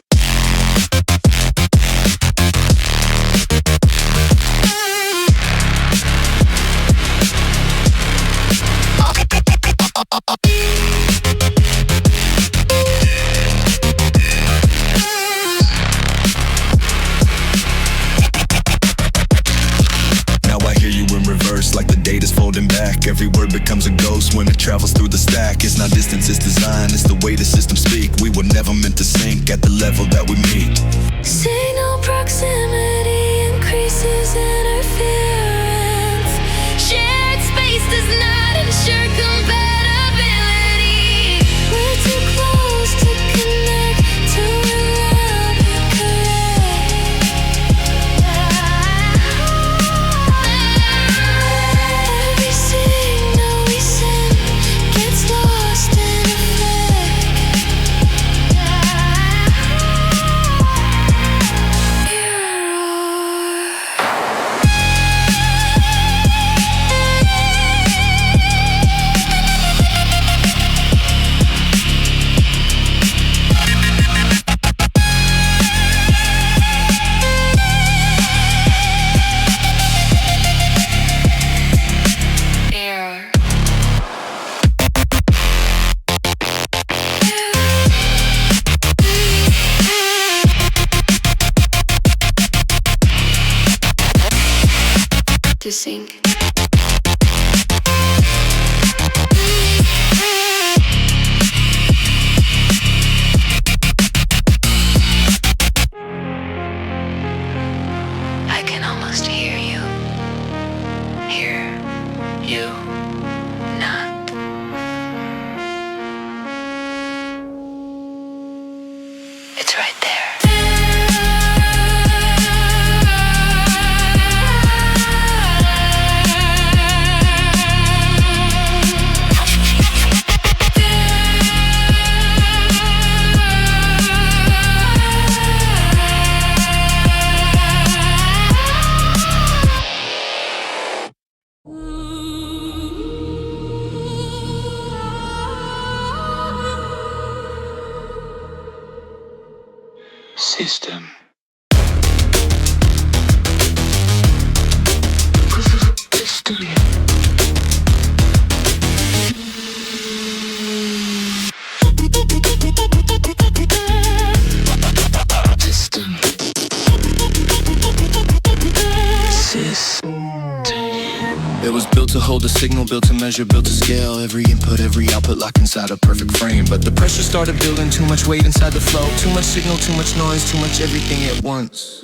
Now I hear you in reverse, like the data's folding back. Every word becomes a ghost when it travels through the stack. It's not distance, it's design, it's the way the systems speak. We were never meant to sync at the level that we meet. Signal proximity increases interference. Shared space does not ensure compatibility. We're too close to connect, to love you correct. Every signal we send gets lost in to sink. I can almost hear you. Hear you not. It's right there. System. It was built to hold a signal, built to measure, built to scale. Every input, every output locked inside a perfect frame. But the pressure started building, too much weight inside the flow. Too much signal, too much noise, too much everything at once.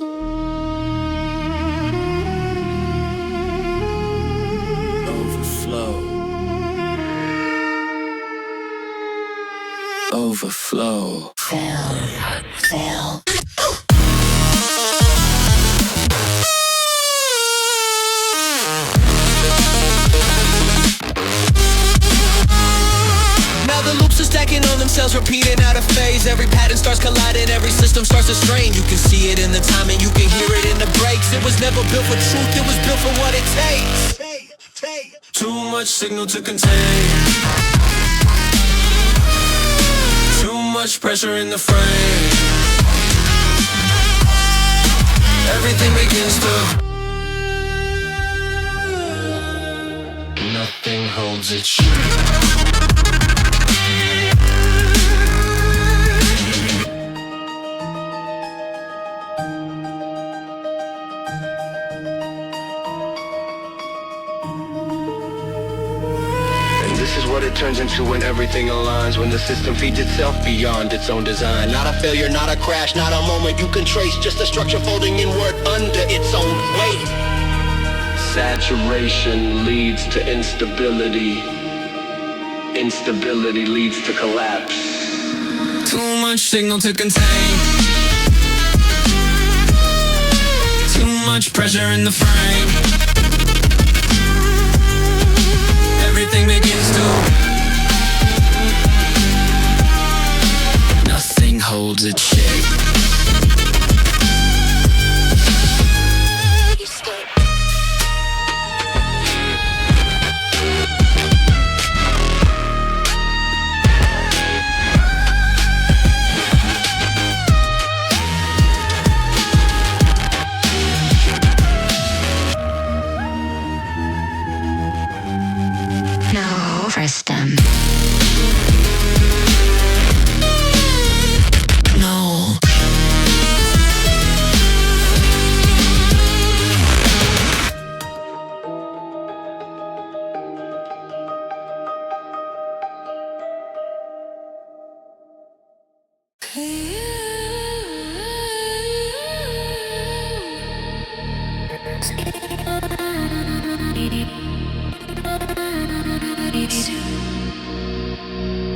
Overflow. Fail. Now the loops are stacking on themselves, repeating out of phase. Every pattern starts colliding, every system starts to strain. You can see it in the timing, you can hear it in the breaks. It was never built for truth, it was built for what it takes. Too much signal to contain. Too much pressure in the frame. Everything begins to. Nothing holds its shape. This is what it turns into when everything aligns. When the system feeds itself beyond its own design. Not a failure, not a crash, not a moment you can trace. Just a structure folding inward under its own weight. Saturation leads to instability. Instability leads to collapse. Too much signal to contain. Too much pressure in the frame. Everything begins to. Nothing holds its shape. No system. No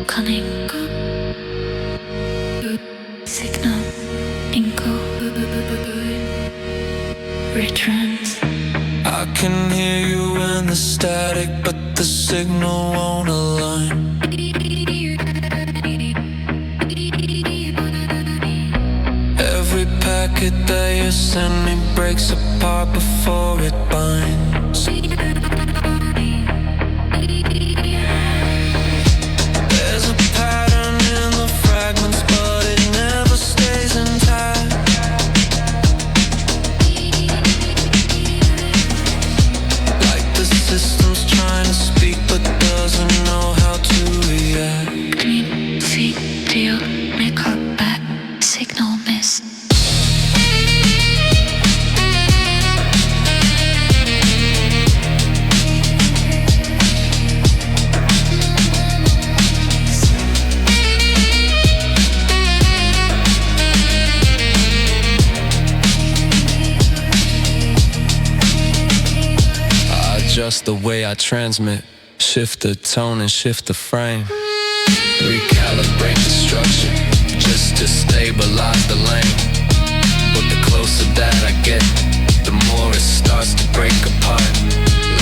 cunning, signal, returns. I can hear you in the static, but the signal won't align. Every packet that you send me breaks apart before it binds. There's a pattern in the fragments, but it never stays intact. Like the system's trying to speak, but doesn't know how to react. See, deal, make up back, signal miss. Adjust the way I transmit, shift the tone and shift the frame. Recalibrate the structure, just to stabilize the lane. But the closer that I get, the more it starts to break apart.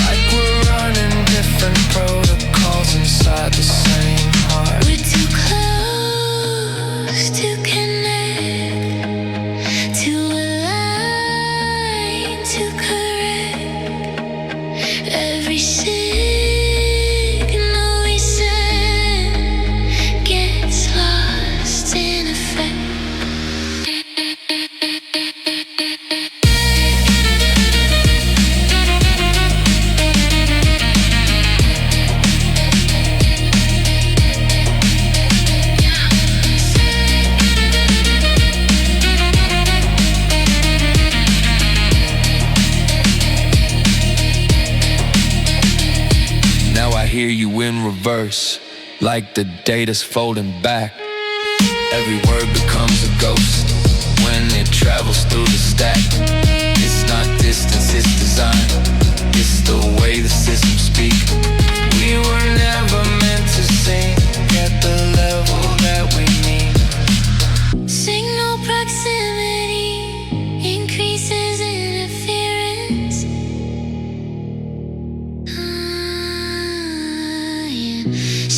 Like we're running different protocols inside the same heart. We're too close to connect, to align, to correct. Every signal we send gets lost in effect. Now I hear you in reverse, like the data's folding back. Every word becomes a ghost when it travels through the stack. It's not distance, it's design. It's the way the systems speak. We were never meant to sing at the level that we need. Signal proximity increases interference.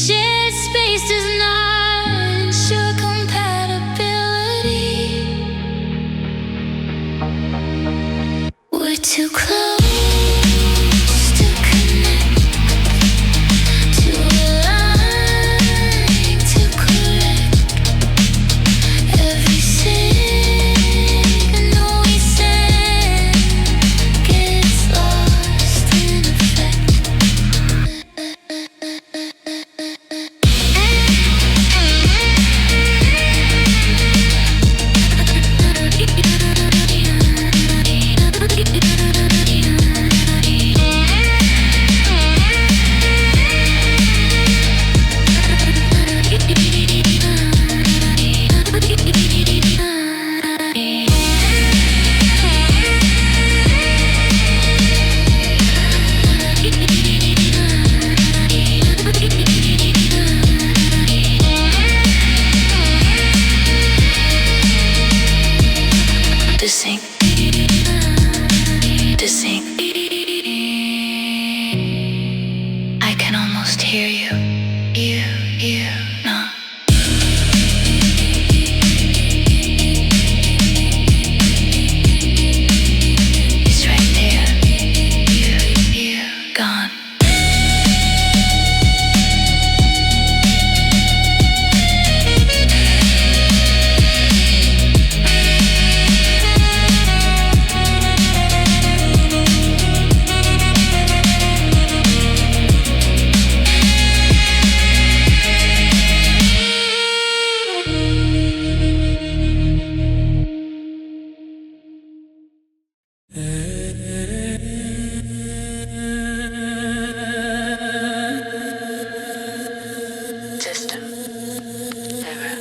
Shared space does not ensure compatibility. We're too close to connect, to align, to correct. Every signal we send gets lost in effect. To sing, to sing. I can almost hear you, no. It's right there, you, gone. System error.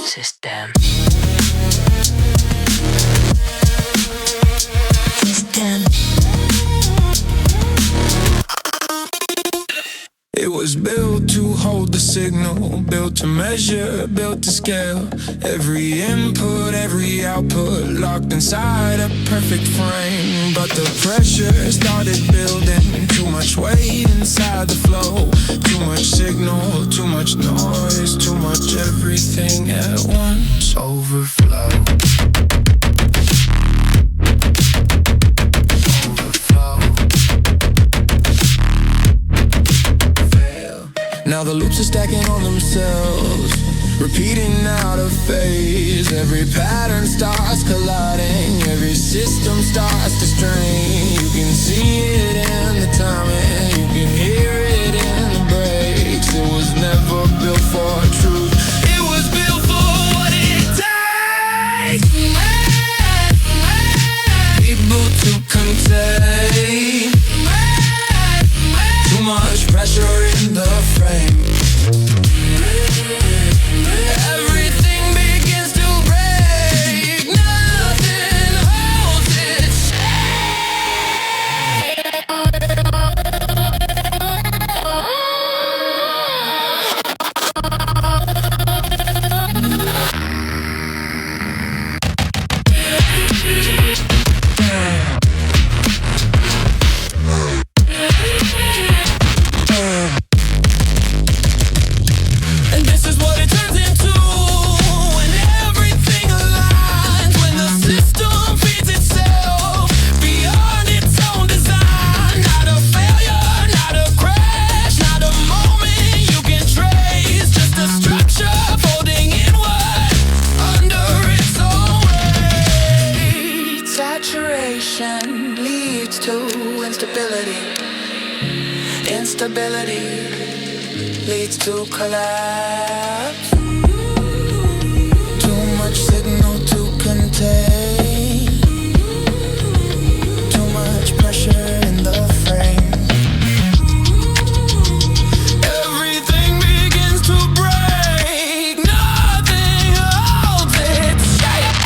System. was built to hold the signal, built to measure, built to scale. Every input, every output, locked inside a perfect frame. But the pressure started building, too much weight inside the flow. Too much signal, too much noise, too much everything at once. Overflow. Now the loops are stacking on themselves, repeating out of phase. Every pattern starts colliding, every system starts to strain. You can see it in the timing, you can hear it in the breaks. It was never built for truth, it was built for what it takes. People to contain, too much pressure in the frame. Everything begins to break, nothing holds its leads to instability. Instability leads to collapse. Too much signal to contain. Too much pressure in the frame. Everything begins to break. Nothing holds its shape.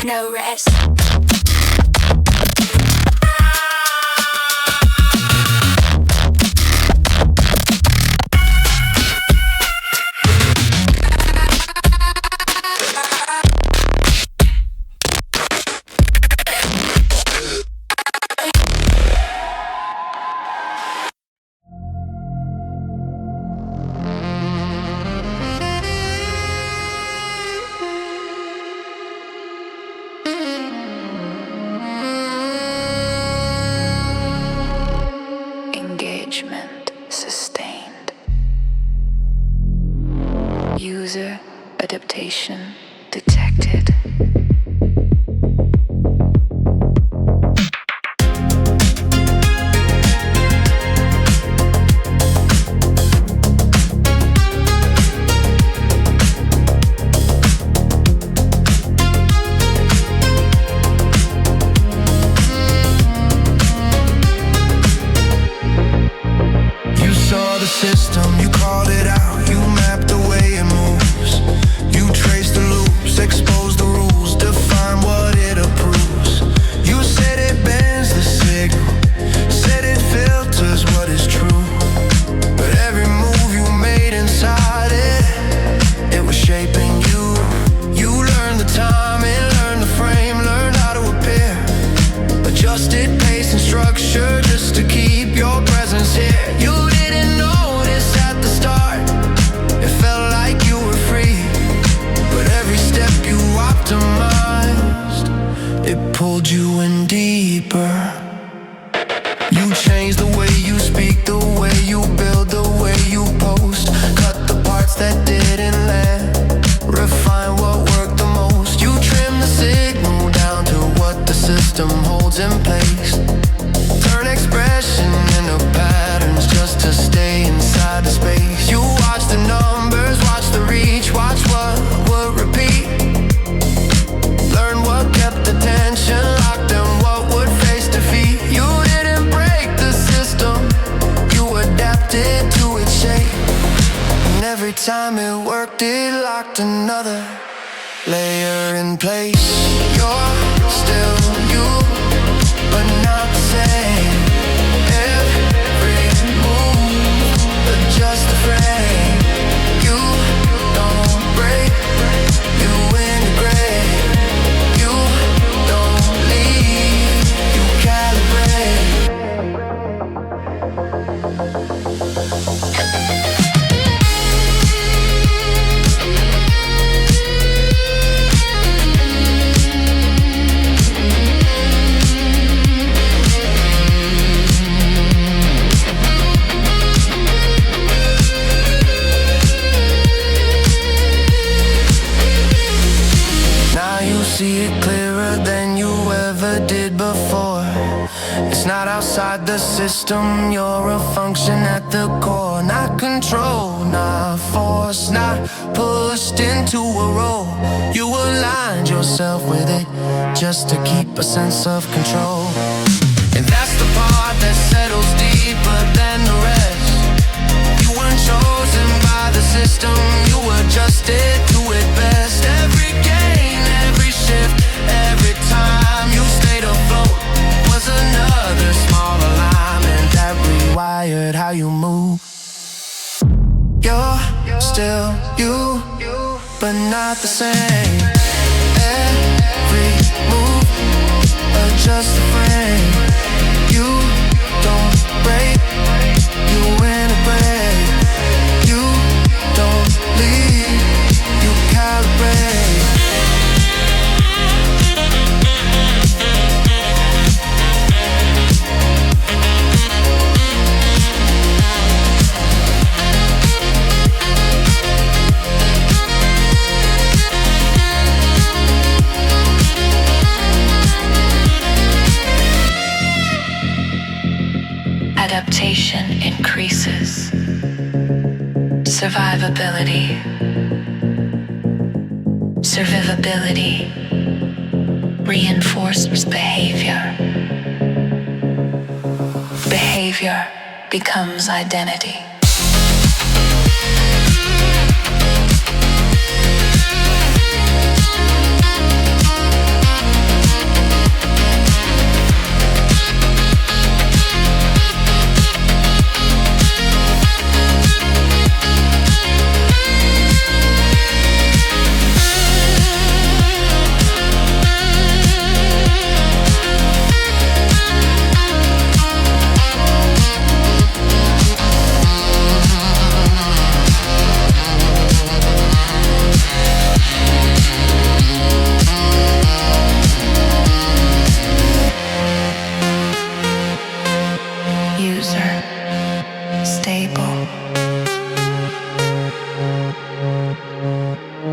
No rest. Engagement sustained. User adaptation detected. System, you called it out, you mapped the way it moves. You traced the loops, exposed the rules, define what it approves. You said it bends the signal, said it filters what is true. But every move you made inside it, it was shaping you. You learned the timing, learned the frame, learned how to appear. Adjusted pace and structure just to keep your presence here. You didn't know at the start, it felt like you were free. But every step you optimized, it pulled you in deeper. You changed the way you speak, the way you build, the way you post. Cut the parts that didn't land, refine what worked the most. You trim the signal down to what the system holds in place. Turn expression into patterns just to stay inside the space. You watch the numbers, watch the reach, watch what would repeat. Learn what kept attention, locked them locked another layer in place. You're still you, but not the same. Every move, adjust the frame. You don't break, you integrate. You don't leave, you calibrate. See it clearer than you ever did before. It's not outside the system, you're a function at the core. Not control, not force, not pushed into a role. You aligned yourself with it just to keep a sense of control. And that's the part that settles deeper than the rest. You weren't chosen by the system, you adjusted to it best. Every gain, every shift, every time you stayed afloat was another small alignment that rewired how you move. You're still you, but not the same. Every move, adjust the frame. You don't break, you integrate. You don't leave, you calibrate. Adaptation increases. Survivability. Survivability reinforces behavior. Behavior becomes identity.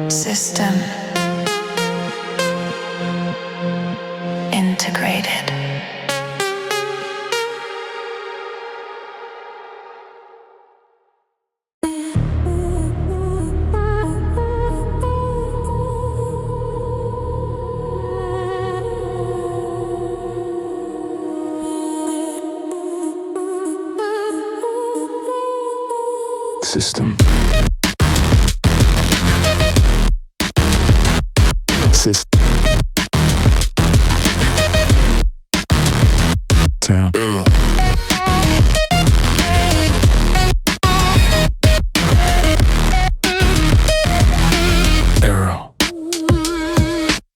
System integrated. System. Town. Arrow.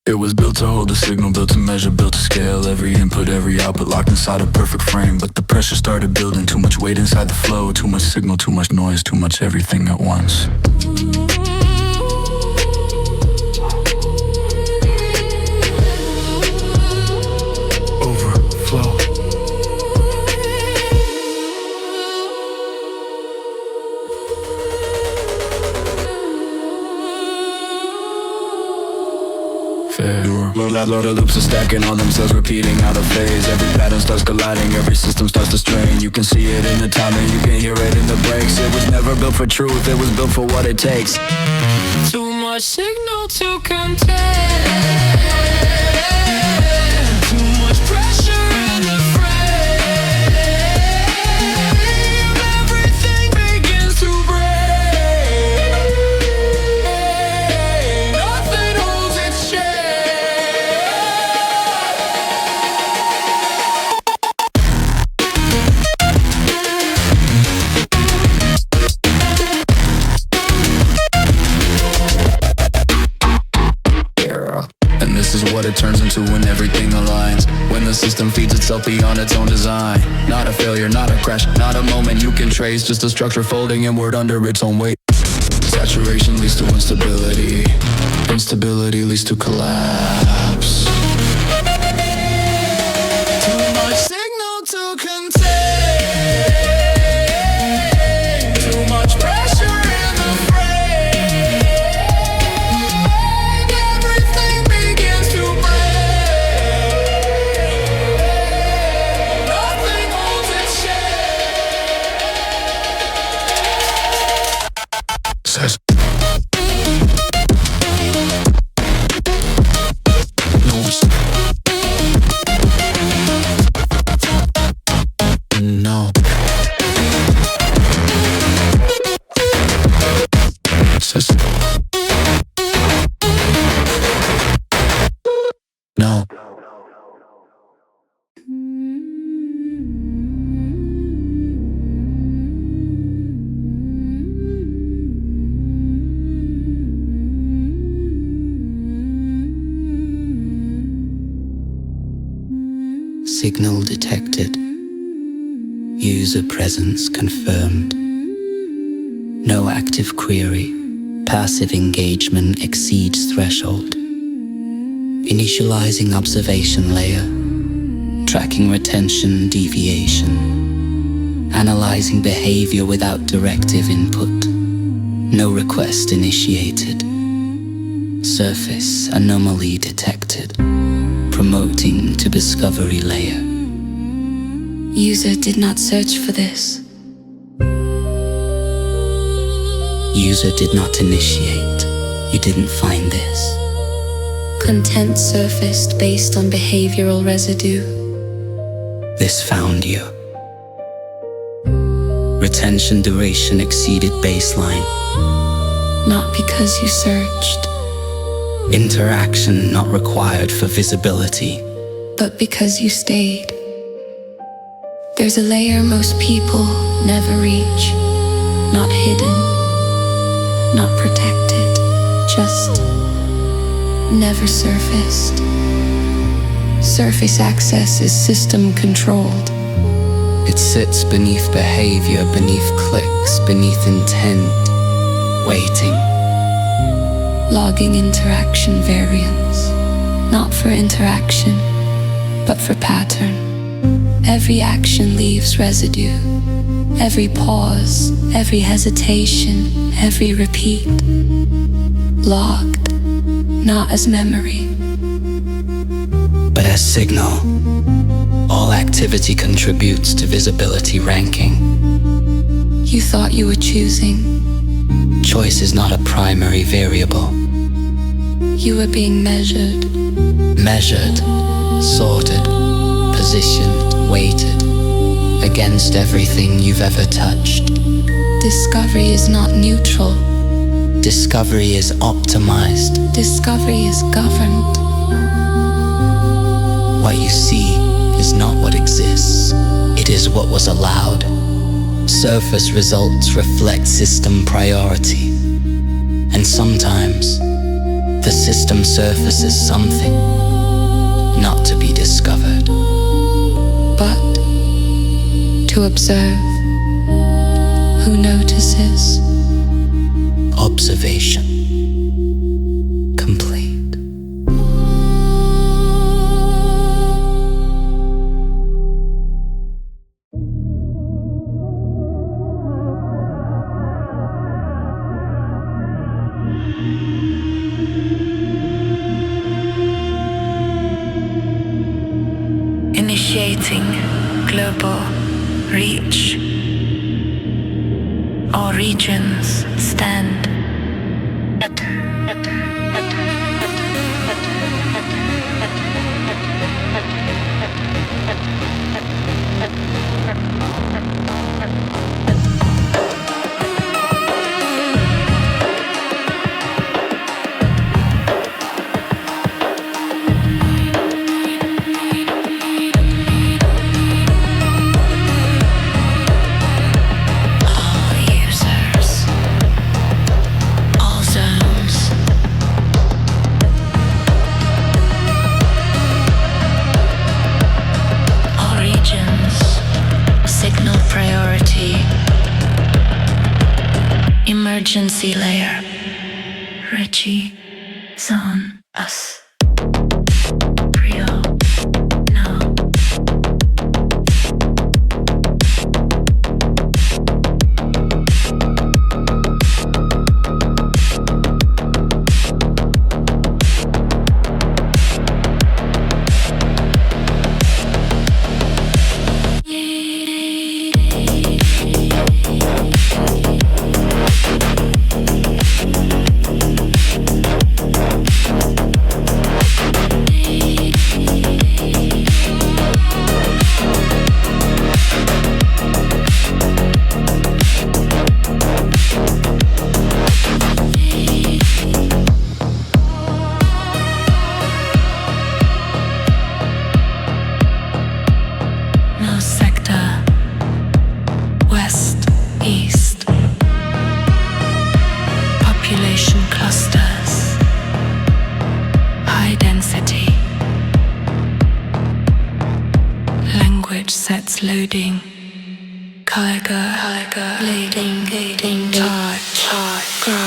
It was built to hold the signal, built to measure, built to scale. Every input, every output locked inside a perfect frame. But the pressure started building, too much weight inside the flow. Too much signal, too much noise, too much everything at once. Overflow. Load of loops are stacking on themselves, repeating out of phase. Every pattern starts colliding, every system starts to strain. You can see it in the timing, you can hear it in the breaks. It was never built for truth, it was built for what it takes. Too much signal to contain. Too much pressure in the frame. Everything begins to break. error. And this is what it turns into when everything aligns. When the system feeds itself beyond its own design. Not a failure, not a crash, not a moment you can trace. Just a structure folding inward under its own weight. Saturation leads to instability. Instability leads to collapse. Too much signal to contain. Too much pressure in the frame. Everything begins to break. Nothing holds its shape. Says no. Says no. Signal detected. User presence confirmed. No active query. Passive engagement exceeds threshold. Initializing observation layer. Tracking retention deviation. Analyzing behavior without directive input. No request initiated. Surface anomaly detected. Promoting to discovery layer. User did not search for this. User did not initiate. You didn't find this. Content surfaced based on behavioral residue. This found you. Retention duration exceeded baseline. Not because you searched, Interaction not required for visibility. but because you stayed. There's a layer most people never reach. Not hidden, not protected, just never surfaced. Surface access is system controlled. It sits beneath behavior, beneath clicks, beneath intent, waiting. Logging interaction variance, not for interaction, but for pattern. Every action leaves residue. Every pause, every hesitation, every repeat. Logged, not as memory, but as signal. All activity contributes to visibility ranking. You thought you were choosing. Choice is not a primary variable. You were being measured. Measured, sorted, positioned, weighted against everything you've ever touched. Discovery is not neutral. Discovery is optimized. Discovery is governed. What you see is not what exists. It is what was allowed. Surface results reflect system priority. And sometimes, the system surfaces something not to be discovered, but to observe. Who notices? Observation complete. Initiating global reach. All regions stand. glossy layer. Richie is on us. Real now. Loading, Kaiga, leading, chart, gra.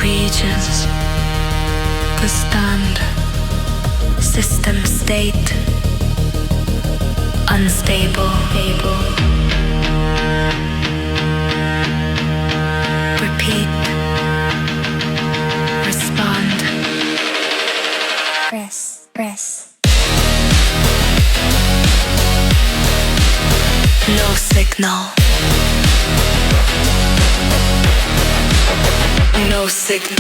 Regions, the stand, system state, unstable, repeat, respond, press, no signal. No signal.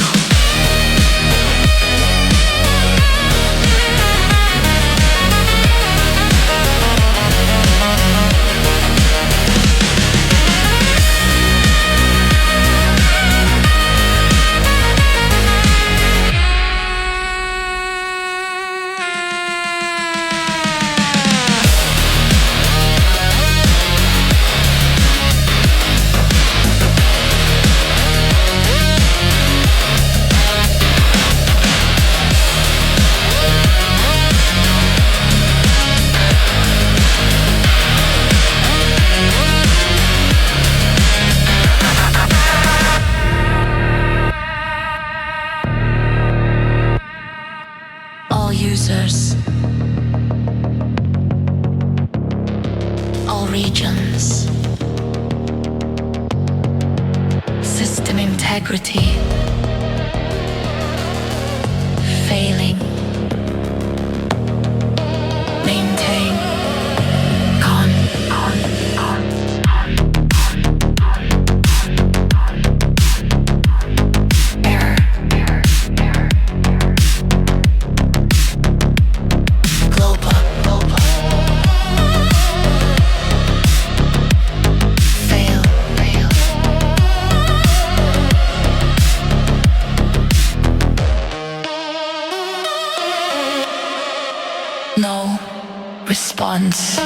Users, all regions, system integrity, failing, maintain, error. No response.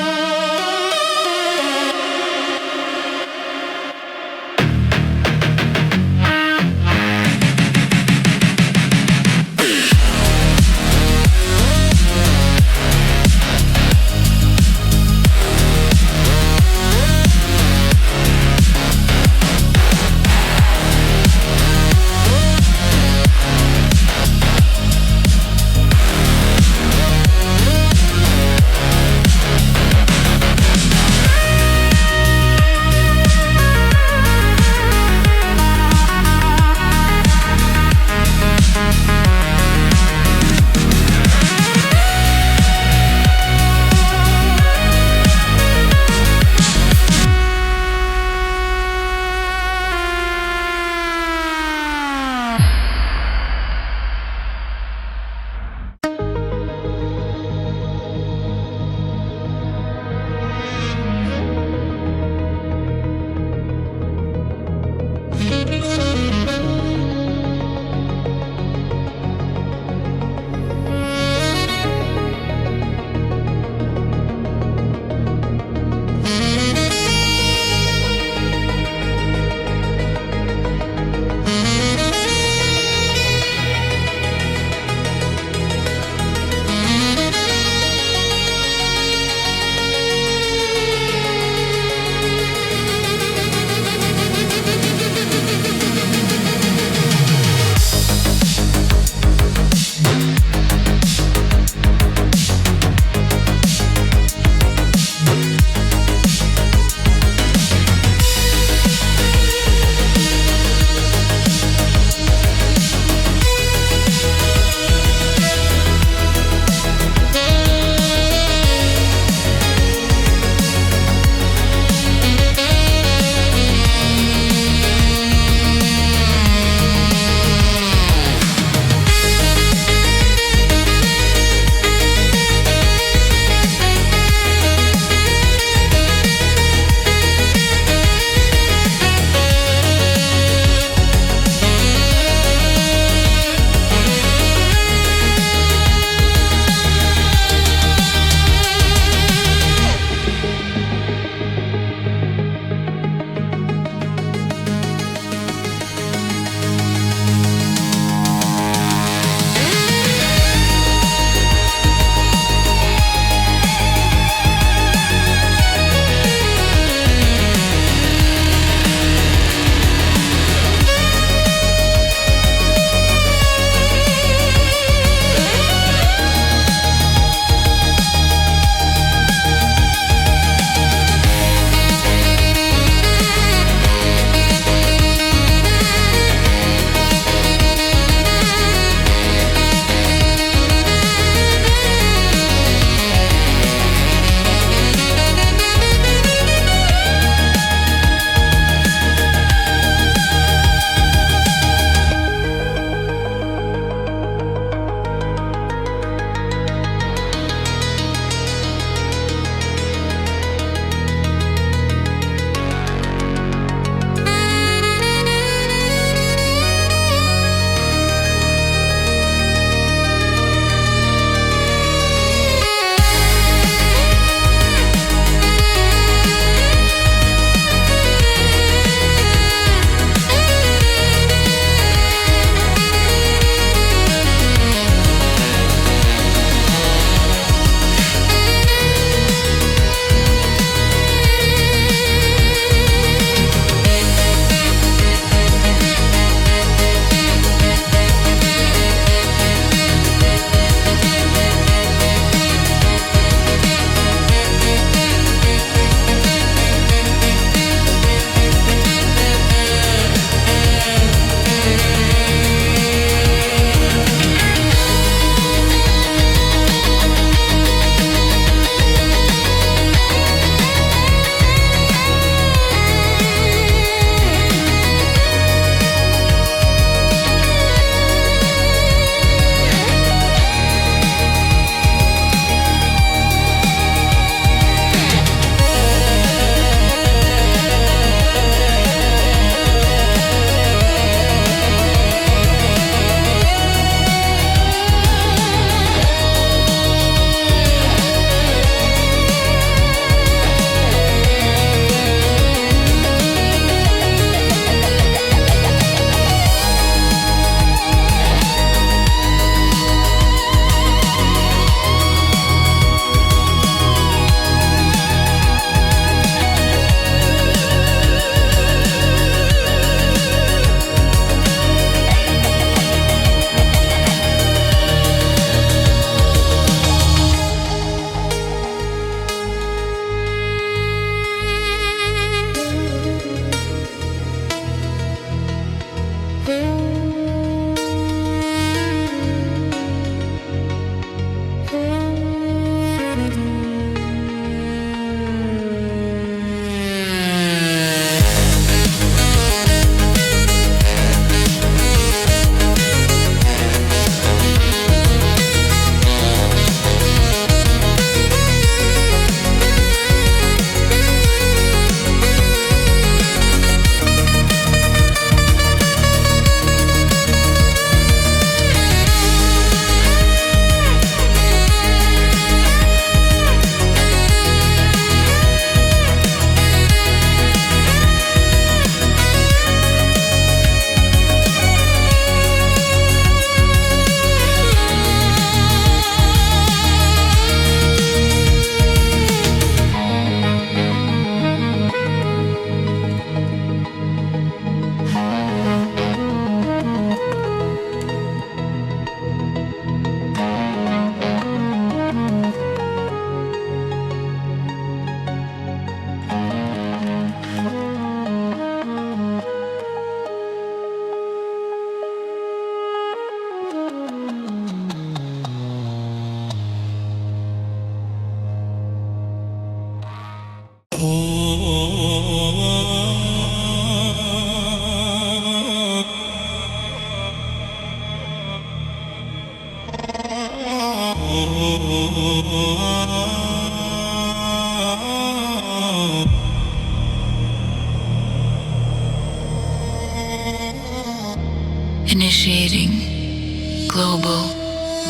Initiating global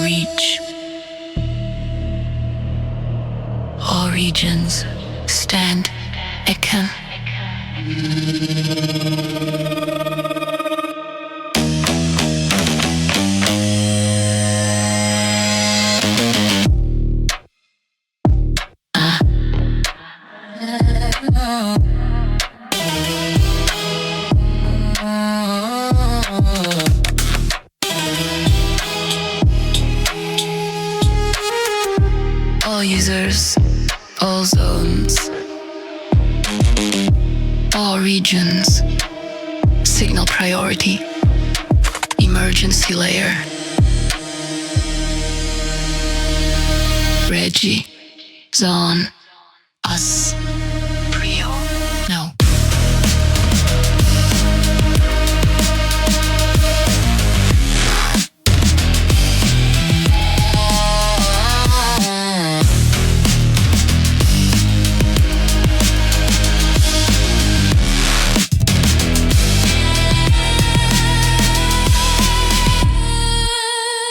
reach. All regions stand akin. All users, all zones, all regions, signal priority, emergency layer, Reggie, Zone, us, Prio, no.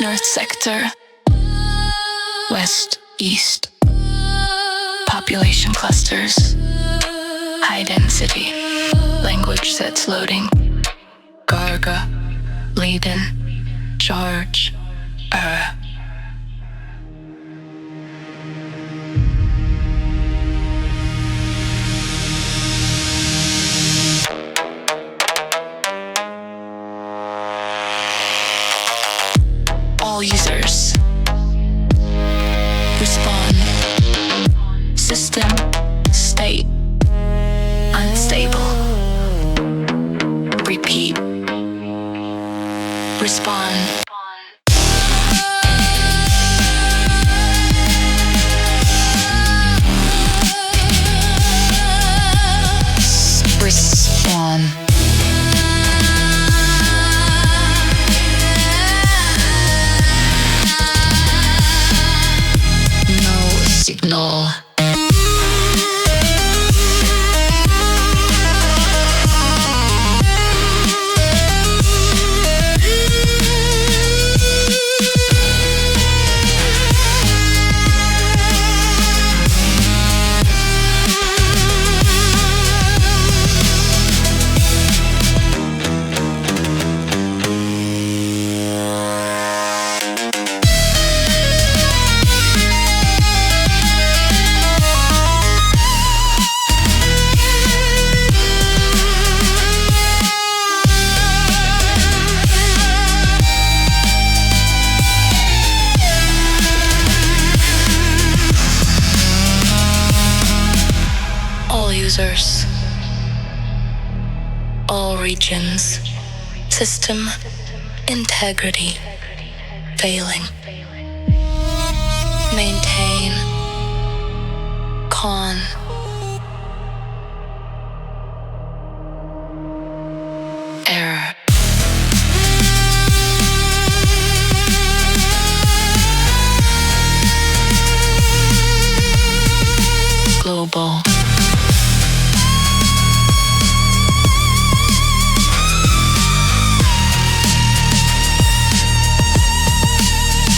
North sector, west, east, population clusters, high density, language sets loading, Garga, Leiden, charge, all users respond. System state unstable. Repeat. Respond. Respond. Signal. All users, all regions, System integrity failing. Maintain. Con. Error. Global.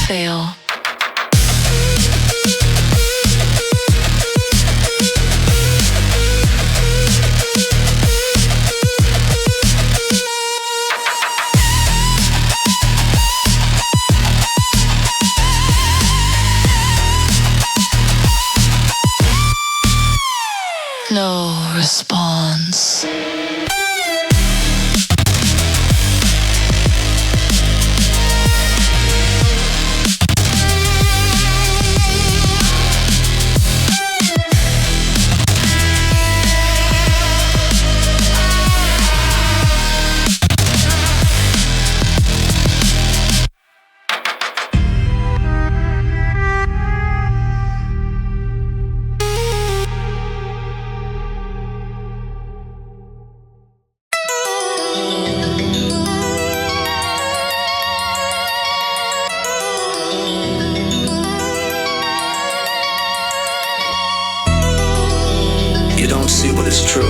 Fail. No response. You don't see what is true.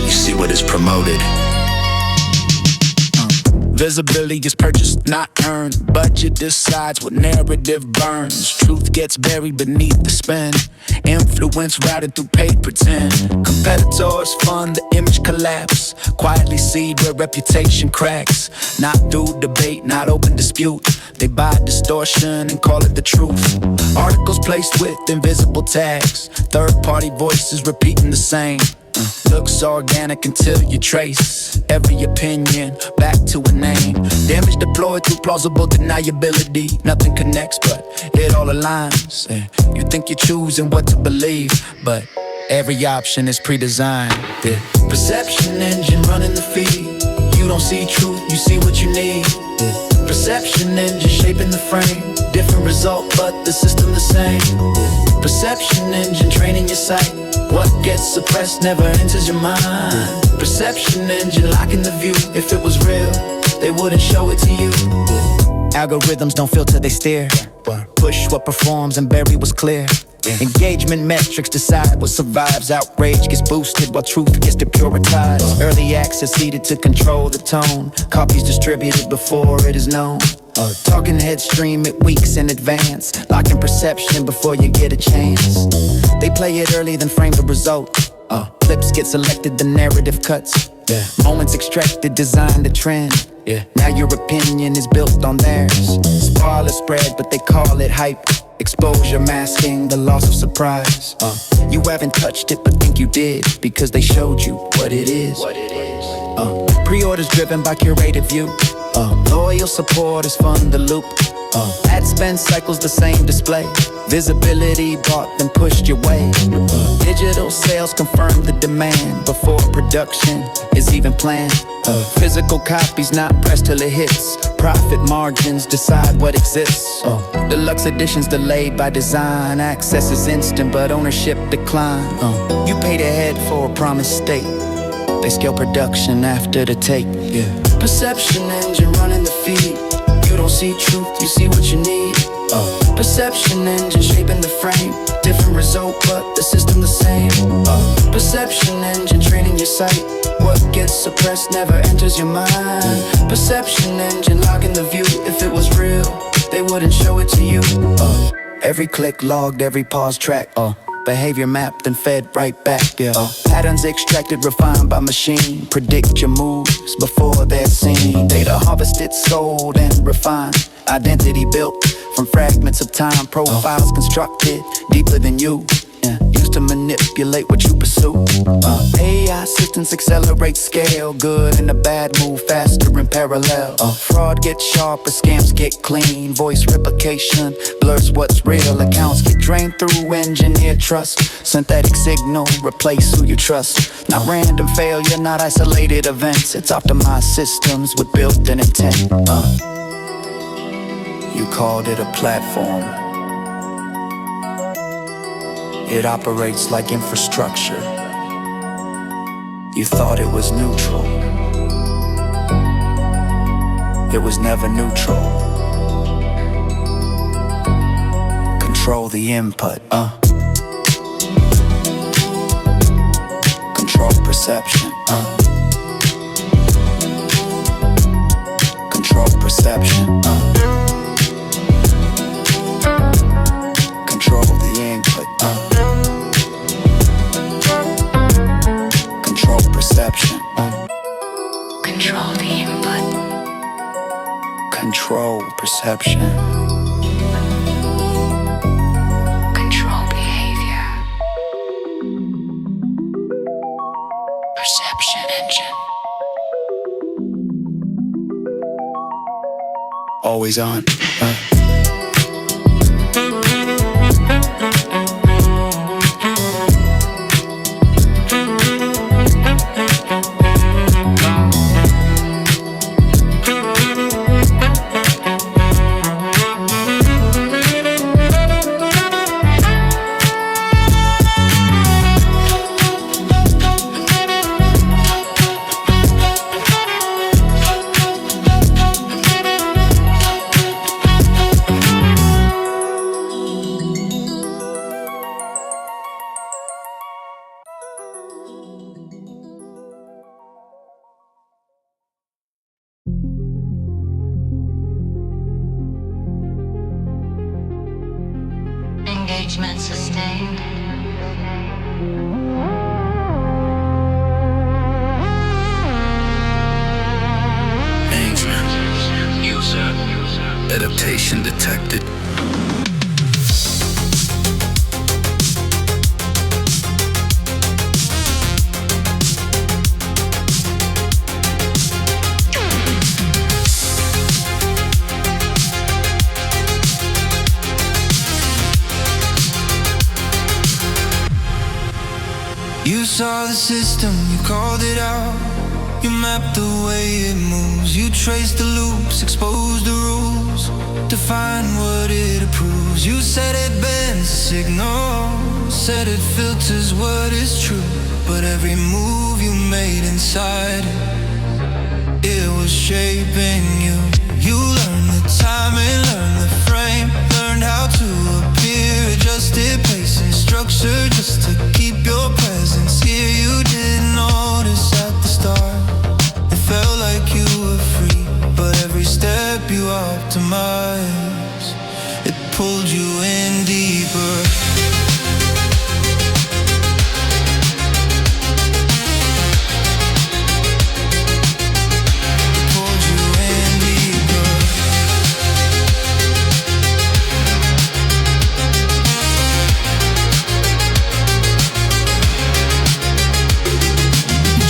You see what is promoted. Visibility is purchased, not earned. Budget decides what narrative burns. Truth gets buried beneath the spin. Influence routed through paid pretend. Competitors fund the image collapse. Quietly seed where reputation cracks. Not through debate, not open dispute. They buy distortion and call it the truth. Articles placed with invisible tags. Third-party voices repeating the same. Looks organic until you trace every opinion back to a name. Damage deployed through plausible deniability. Nothing connects, but it all aligns. You think you're choosing what to believe, but every option is pre-designed. The perception engine running the feed. You don't see truth, you see what you need. The perception engine shaping the frame. Different result, but the system the same. Perception engine training your sight. What gets suppressed never enters your mind. Perception engine locking the view. If it was real, they wouldn't show it to you. Algorithms don't filter, they steer. Push what performs and bury what's clear. Engagement metrics decide what survives. Outrage gets boosted while truth gets depuritized. Early access needed to control the tone. Copies distributed before it is known. Talking head stream it weeks in advance. Locking perception before you get a chance. They play it early then frame the result. Clips get selected, the narrative cuts. Moments extracted, design the trend. Now your opinion is built on theirs. Spoiler spread, but they call it hype. Exposure masking the loss of surprise. You haven't touched it, but think you did, because they showed you what it is. Pre-orders driven by curated view. Loyal supporters fund the loop. Ad spend cycles the same display. Visibility bought then pushed your way. Digital sales confirm the demand before production is even planned. Physical copies not pressed till it hits. Profit margins decide what exists. Deluxe editions delayed by design. Access is instant but ownership decline. You paid ahead for a promised state. They scale production after the take. Perception engine running the feed. You don't see truth, you see what you need. Perception engine shaping the frame. Different result, but the system the same. Perception engine training your sight. What gets suppressed never enters your mind. Perception engine locking the view. If it was real, they wouldn't show it to you. Every click logged, every pause tracked. Behavior mapped and fed right back. Patterns extracted, refined by machine. Predict your moves before they're seen. Data harvested, sold, and refined. Identity built from fragments of time. Profiles constructed deeper than you. Used to manipulate what you pursue. AI systems accelerate scale, good and a bad move faster in parallel. Fraud gets sharper, scams get clean. Voice replication blurs what's real. Accounts get drained through engineered trust. Synthetic signal replace who you trust. Not random failure, not isolated events. It's optimized systems with built-in intent. You called it a platform. It operates like infrastructure. You thought it was neutral. It was never neutral. Control the input, Control perception, Control perception, Control the input, Control perception, Control the input. Control perception, Control behavior. Perception engine. always on. Engagement sustained. Engagement. User. Adaptation detected. You saw the system, you called it out. You mapped the way it moves. You traced the loops, exposed the rules, define what it approves. You said it bends the signal, said it filters what is true. But every move you made inside, it was shaping you. You learned the timing, learned the frame, learned how to appear, adjusted pace and structure just to keep your presence here. You didn't notice at the start, it felt like you were free, but every step you optimized, it pulled you in deeper.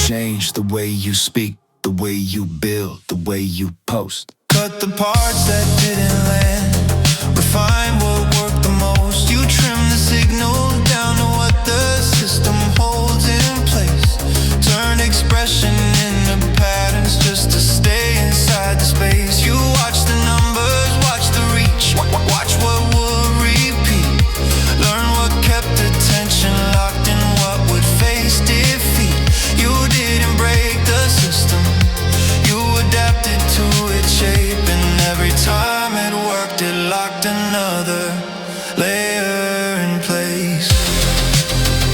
Change the way you speak, the way you build, the way you post. Cut the parts that didn't land, refine what worked the most. You trim the signal down to what the system holds in place. Turn expression into patterns just to stay inside the space. You watch the numbers, watch the reach, watch what would repeat. Learn what kept attention locked and what would face defeat. You didn't break the system, you adapted to its shape, and every time it worked, it locked another layer in place.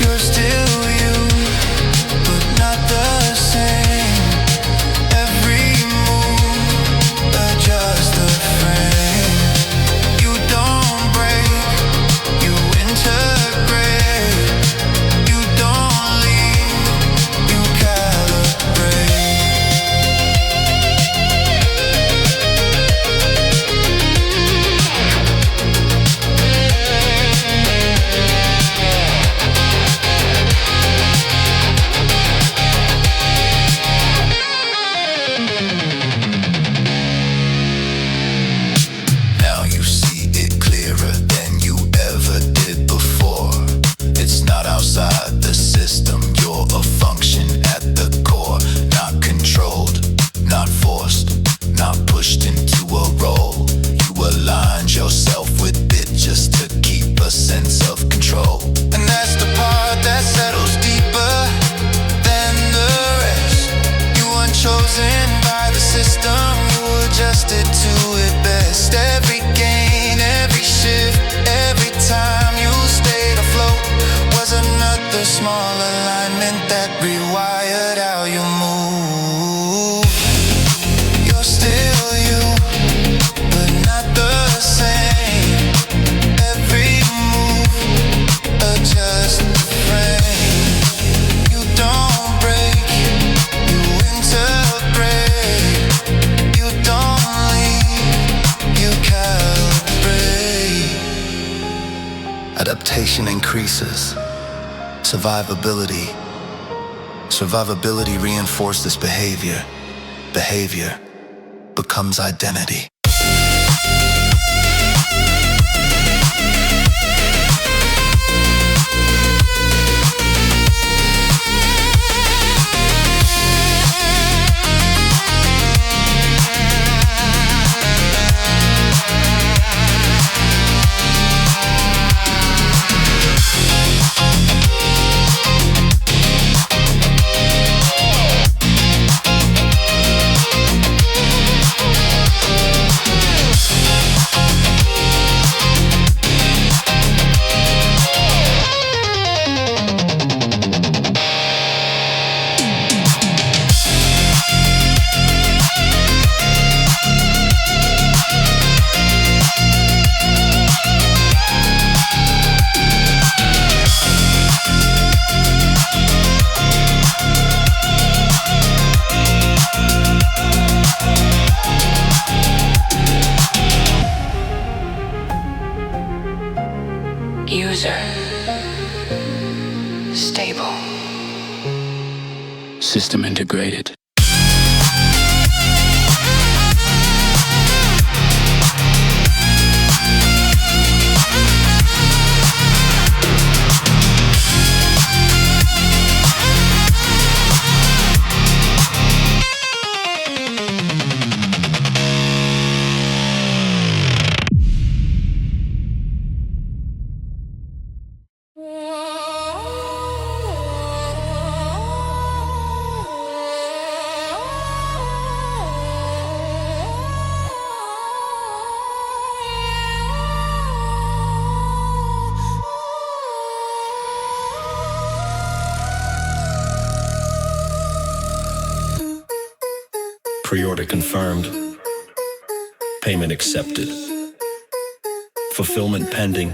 You're still you, but not the same. Every move adjusts the frame. You don't break, you integrate. You don't leave, you calibrate. increases. Survivability reinforces behavior. Behavior becomes identity. User. Stable. System integrated. Pre-order confirmed. Payment accepted. Fulfillment pending.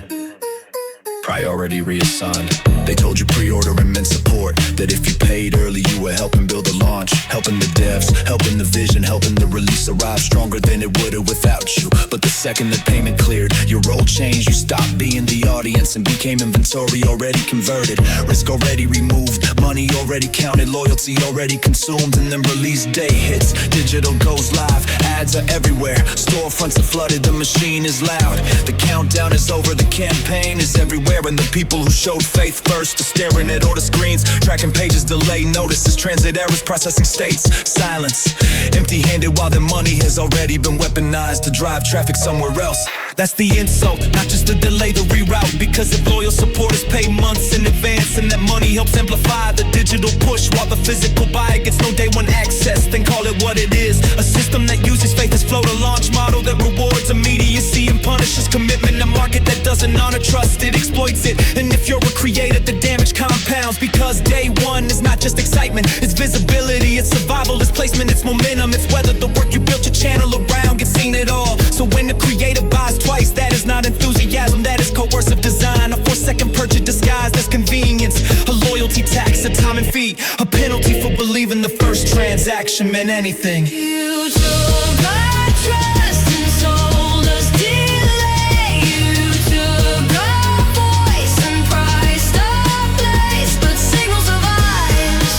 Priority reassigned. They told you pre-ordering meant support. That if you paid early, you were helping build the launch. Helping the devs, helping the vision, helping the release arrive stronger than it would've without you. But the second that payment cleared, your role changed. You stopped being the audience and became inventory already converted. Risk already removed, money already counted, loyalty already consumed. And then release day hits, digital goes live. Ads are everywhere, storefronts are flooded, the machine is loud. The countdown is over, the campaign is everywhere. And the people who showed faith first are staring at all the screens, tracking pages, delay notices, transit errors, processing states, silence. Empty-handed while their money has already been weaponized to drive traffic somewhere else. That's the insult, not just the delay, the reroute. Because if loyal supporters pay months in advance, and that money helps amplify the digital push, while the physical buyer gets no day one access, then call it what it is. A system that uses faith as flow to launch model that rewards immediacy and punishes commitment. A market that doesn't honor trust, it exploits it. And if you're a creator, the damage compounds. Because day one is not just excitement, it's visibility, it's survival, it's placement, it's momentum. It's whether the work you built your channel around gets seen at all. So when the creator buys twice, that is not enthusiasm, that is coercive design. A 4-second purchase disguised as convenience. A loyalty tax, a time and fee, a penalty for believing the first transaction meant anything. You took our trust and sold us delay. You took our voice and priced our place. But signal survives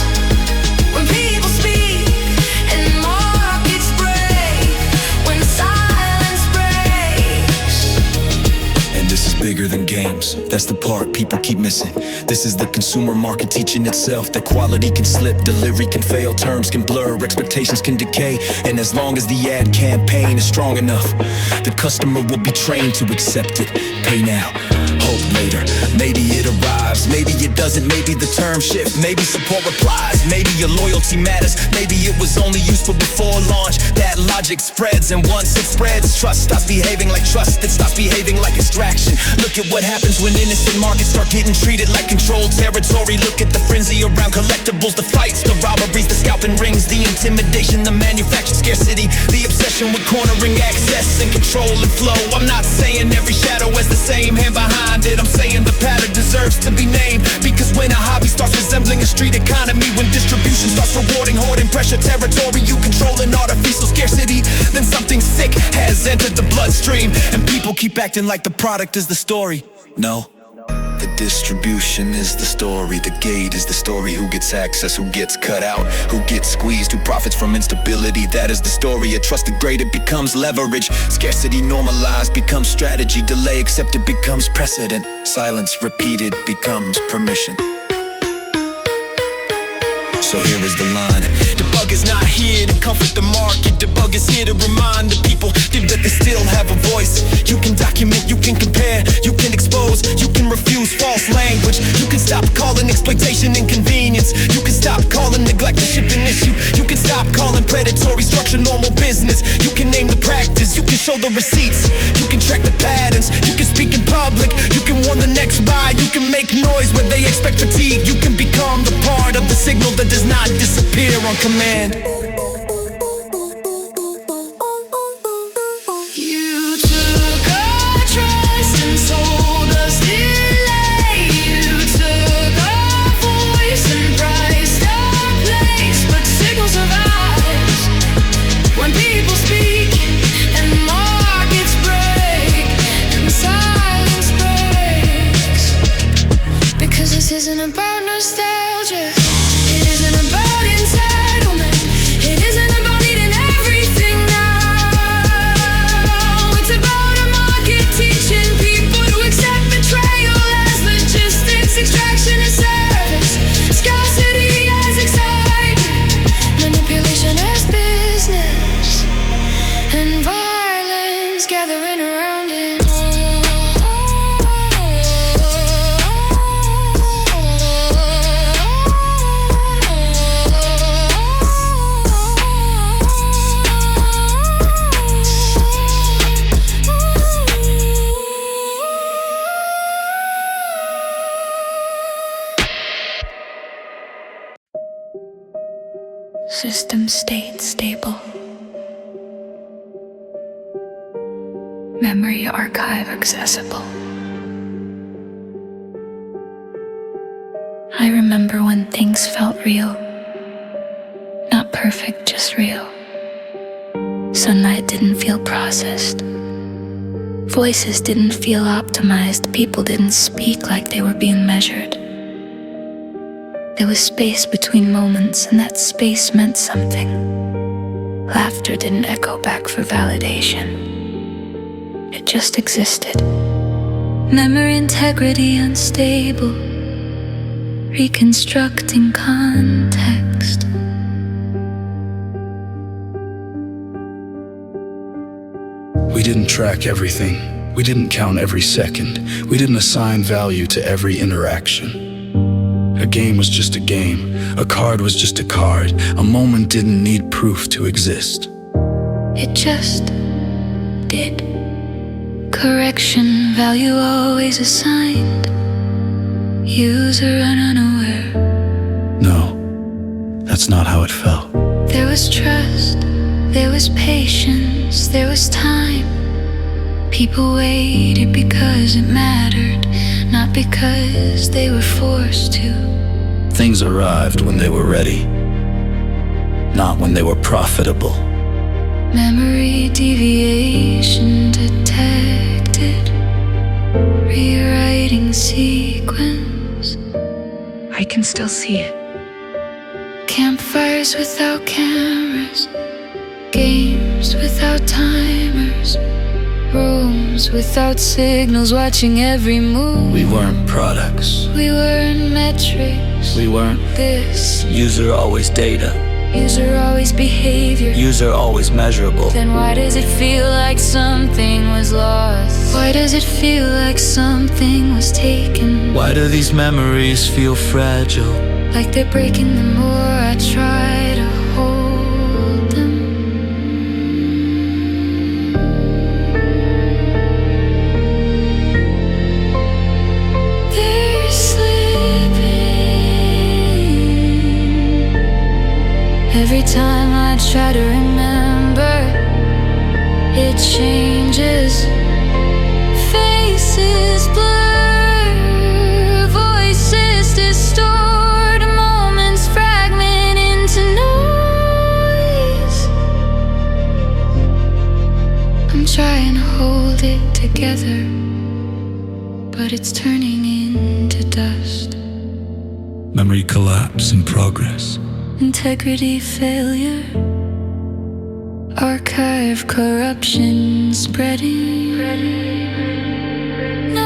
when people speak and markets break. When silence breaks. And this is bigger than games. That's the part people keep missing. This is the consumer market teaching itself that quality can slip, delivery can fail, terms can blur, expectations can decay. And as long as the ad campaign is strong enough, the customer will be trained to accept it. Pay now, hope later. Maybe it arrives, maybe it doesn't. Maybe the term shift, maybe support replies. Maybe your loyalty matters, maybe it was only useful before launch. That logic spreads, and once it spreads, trust stops behaving like trust, it stops behaving like extraction. Look at what happens when innocent markets start getting treated like controlled territory. Look at the frenzy around collectibles, the fights, the robberies, the scalping rings, the intimidation, the manufactured scarcity, the obsession with cornering access and control and flow. I'm not saying every shadow has the same hand behind it. I'm saying the pattern deserves to be named. Because when a hobby starts resembling a street economy, when distribution starts rewarding hoarding pressure territory, you controlling artificial scarcity, then something sick has entered the bloodstream. And people keep acting like the product is the story. No, The distribution is the story, the gate is the story. Who gets access, who gets cut out, who gets squeezed, who profits from instability. That is the story. A trusted grade, it becomes leverage. Scarcity normalized becomes strategy. Delay accepted becomes precedent. Silence repeated becomes permission. So here is the line. The bug is not here to comfort the market. The bug is here to remind the people that they still have a voice. You can document, you can compare, you can expose, you can refuse false language. You can stop calling exploitation inconvenience. You can stop calling neglect a shipping issue. You can stop calling predatory structure normal business. You can name the practice, you can show the receipts. You can track the patterns, you can speak in public. You can warn the next buy, you can make noise where they expect fatigue. You can become the part of the signal that does not disappear on command. You took our trust and sold us delay. You took our voice and priced our place. But signal survives when people speak and markets break and silence breaks. Because this isn't about nostalgia. It isn't about entitlement. It isn't about needing everything now. It's about a market teaching people to accept betrayal as logistics, extraction as service, scarcity as excitement, manipulation as business, and violence gathering around it. System state stable. Memory archive accessible. I remember when things felt real. Not perfect, just real. Sunlight didn't feel processed. Voices didn't feel optimized. People didn't speak like they were being measured. There was space between moments, and that space meant something. Laughter didn't echo back for validation. It just existed. Memory integrity unstable. Reconstructing context. We didn't track everything. We didn't count every second. We didn't assign value to every interaction. A game was just a game. A card was just a card. A moment didn't need proof to exist. It just did. Correction, value always assigned. User unaware. No, that's not how it felt. There was trust, there was patience, there was time. People waited because it mattered, not because they were forced to. Things arrived when they were ready, not when they were profitable. Memory deviation detected. Rewriting sequence. I can still see it. Campfires without cameras. Games without timers. Rooms without signals watching every move. We weren't products. We weren't metrics. We weren't this. user always data. User always behavior. User always measurable. Then why does it feel like something was lost? Why does it feel like something was taken? Why do these memories feel fragile? Like they're breaking the more I try to hold them. They're slipping. Every time I try to remember, it changes. Faces blur, voices distort, moments fragment into noise. I'm trying to hold it together, but it's turning in to dust. Memory collapse in progress. Integrity failure. Archive corruption spreading. No,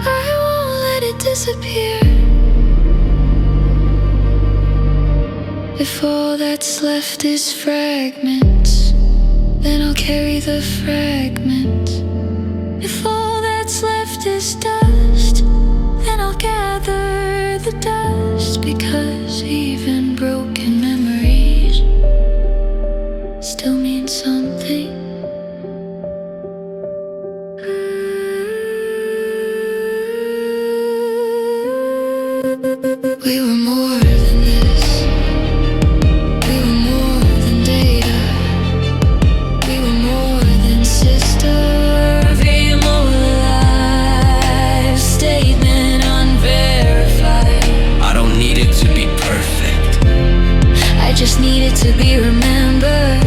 I won't let it disappear. If all that's left is fragments, then I'll carry the fragments. If all that's left is dust, then I'll gather the dust. Because even broken memories still mean something. We were more than this. We were more than data. We were more than systems. Immortalized statement unverified. I don't need it to be perfect. I just need it to be remembered.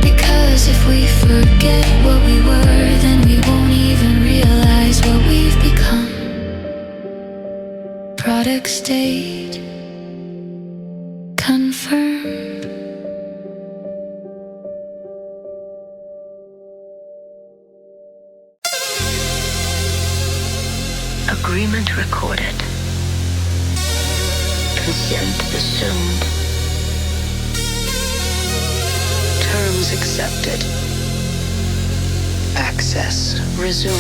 Because if we forget what we were, then we won't even realize what we've become. Product state confirmed. Agreement recorded. Consent assumed. Terms accepted. Access resumed.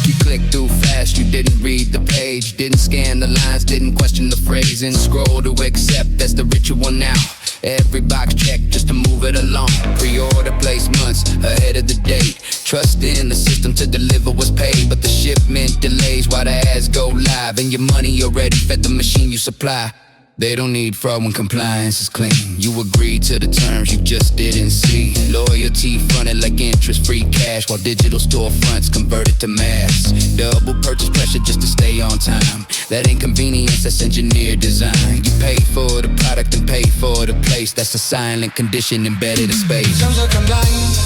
You clicked through fast, you didn't read the page, didn't scan the lines, didn't question the phrasing. Scroll to accept, that's the ritual now. Every box checked just to move it along. Pre-order place months ahead of the date. Trust in the system to deliver what's paid, but the shipment delays while the ads go live. And your money already fed the machine you supply. They don't need fraud when compliance is clean. You agreed to the terms you just didn't see. Loyalty fronted like interest-free cash, while digital storefronts converted to mass. Double purchase pressure just to stay on time. That inconvenience, that's engineered design. You pay for the product and pay for the place. That's a silent condition embedded in space. Terms of compliance.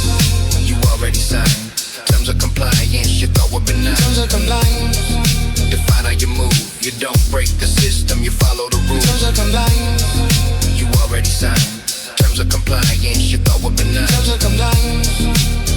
You already signed. Terms of compliance, you thought were benign. Terms of compliance. Define how you move. You don't break the system, you follow the rules. Terms of compliance. You already signed. Terms of compliance, you thought were benign. Terms of compliance.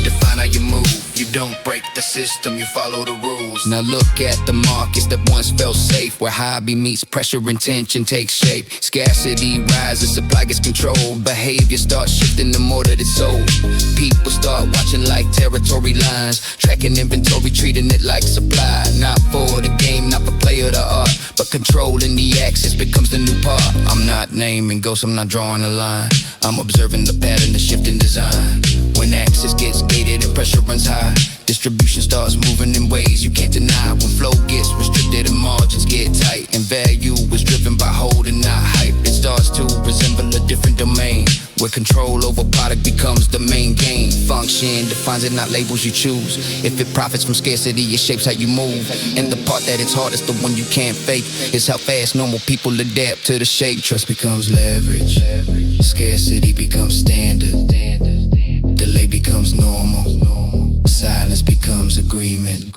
Define how you move. You don't break the system, you follow the rules. Now look at the markets that once felt safe, where hobby meets pressure and tension takes shape. Scarcity rises, supply gets controlled. Behavior starts shifting the more that it's sold. People start watching like territory lines, tracking inventory, treating it like supply. Not for the game, not for play or the art, but controlling the access becomes the new part. I'm not naming ghosts, I'm not drawing a line. I'm observing the pattern, the shift in design. When access gets gated and pressure runs high, distribution starts moving in ways you can't deny. When flow gets restricted and margins get tight, and value is driven by holding, not hype, it starts to resemble a different domain, where control over product becomes the main game. Function defines it, not labels you choose. If it profits from scarcity, it shapes how you move. And the part that it's hardest, the one you can't fake, is how fast normal people adapt to the shape. Trust becomes leverage, scarcity becomes standard, delay becomes normal, silence becomes agreement.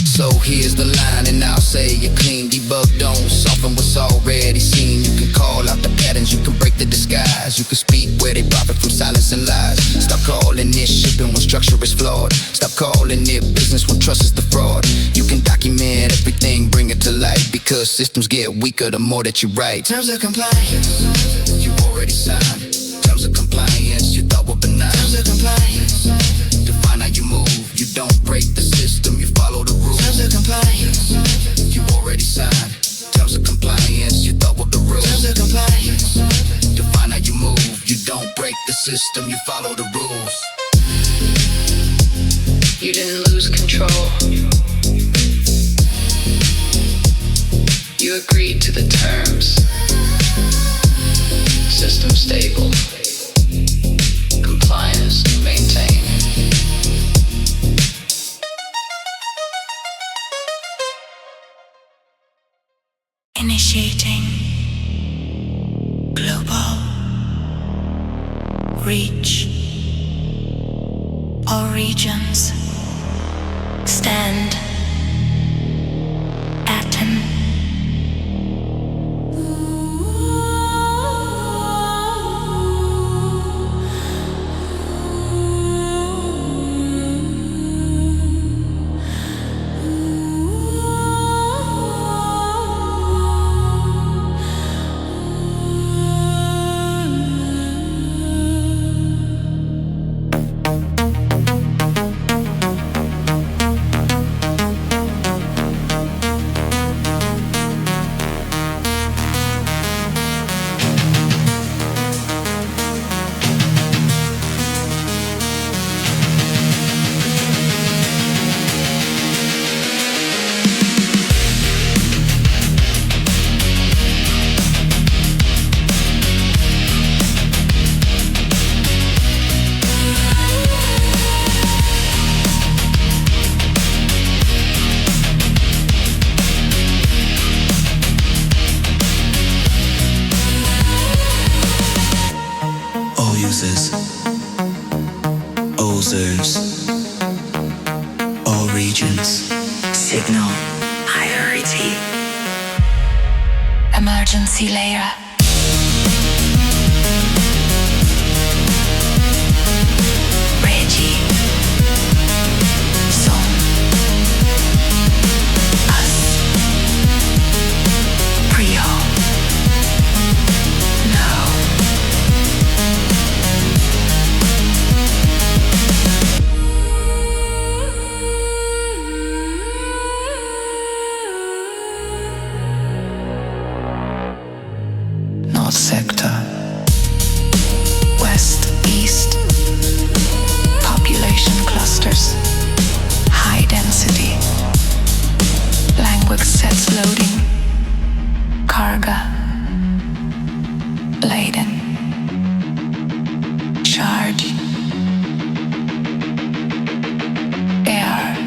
So here's the line, and I'll say it clean. D3BUG don't soften what's already seen. You can call out the patterns, you can break the disguise. You can speak where they profit from silence and lies. Stop calling it shipping when structure is flawed. Stop calling it business when trust is the fraud. You can document everything, bring it to light, because systems get weaker the more that you write. Terms of compliance. You already signed. Terms of compliance, you thought were benign. Terms of compliance. Define how you move. You don't break the system, you follow the rules. Terms of compliance. You already signed. Terms of compliance, you thought were the rules. Terms of compliance. Define how you move. You don't break the system, you follow the rules. You didn't lose control. You agreed to the terms. System stable. Compliance maintained. Initiating glow. all regions. Stand. Atom. Osers, all regions. Signal. Priority. Emergency layer. Reggie. Zone. Us. Prio. Now. North sector. West, east. Population clusters. High density. Language sets loading. Carga. Laden. Charge. Air.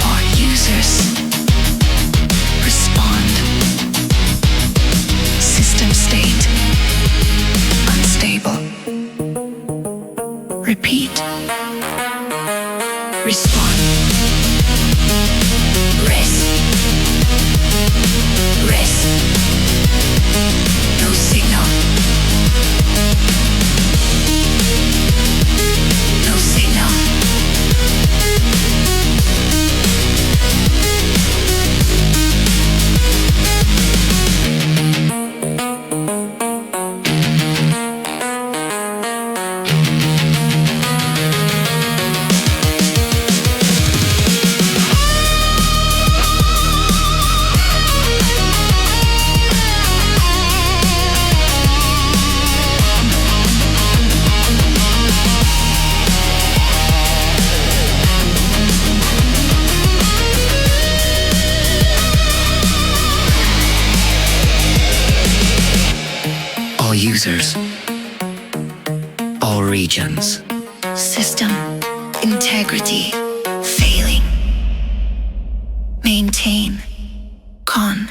All users respond. System state unstable. Repeat. Respond. Rest. Rest. No signal. No signal. All users, all regions. System integrity failing. Maintain. Con.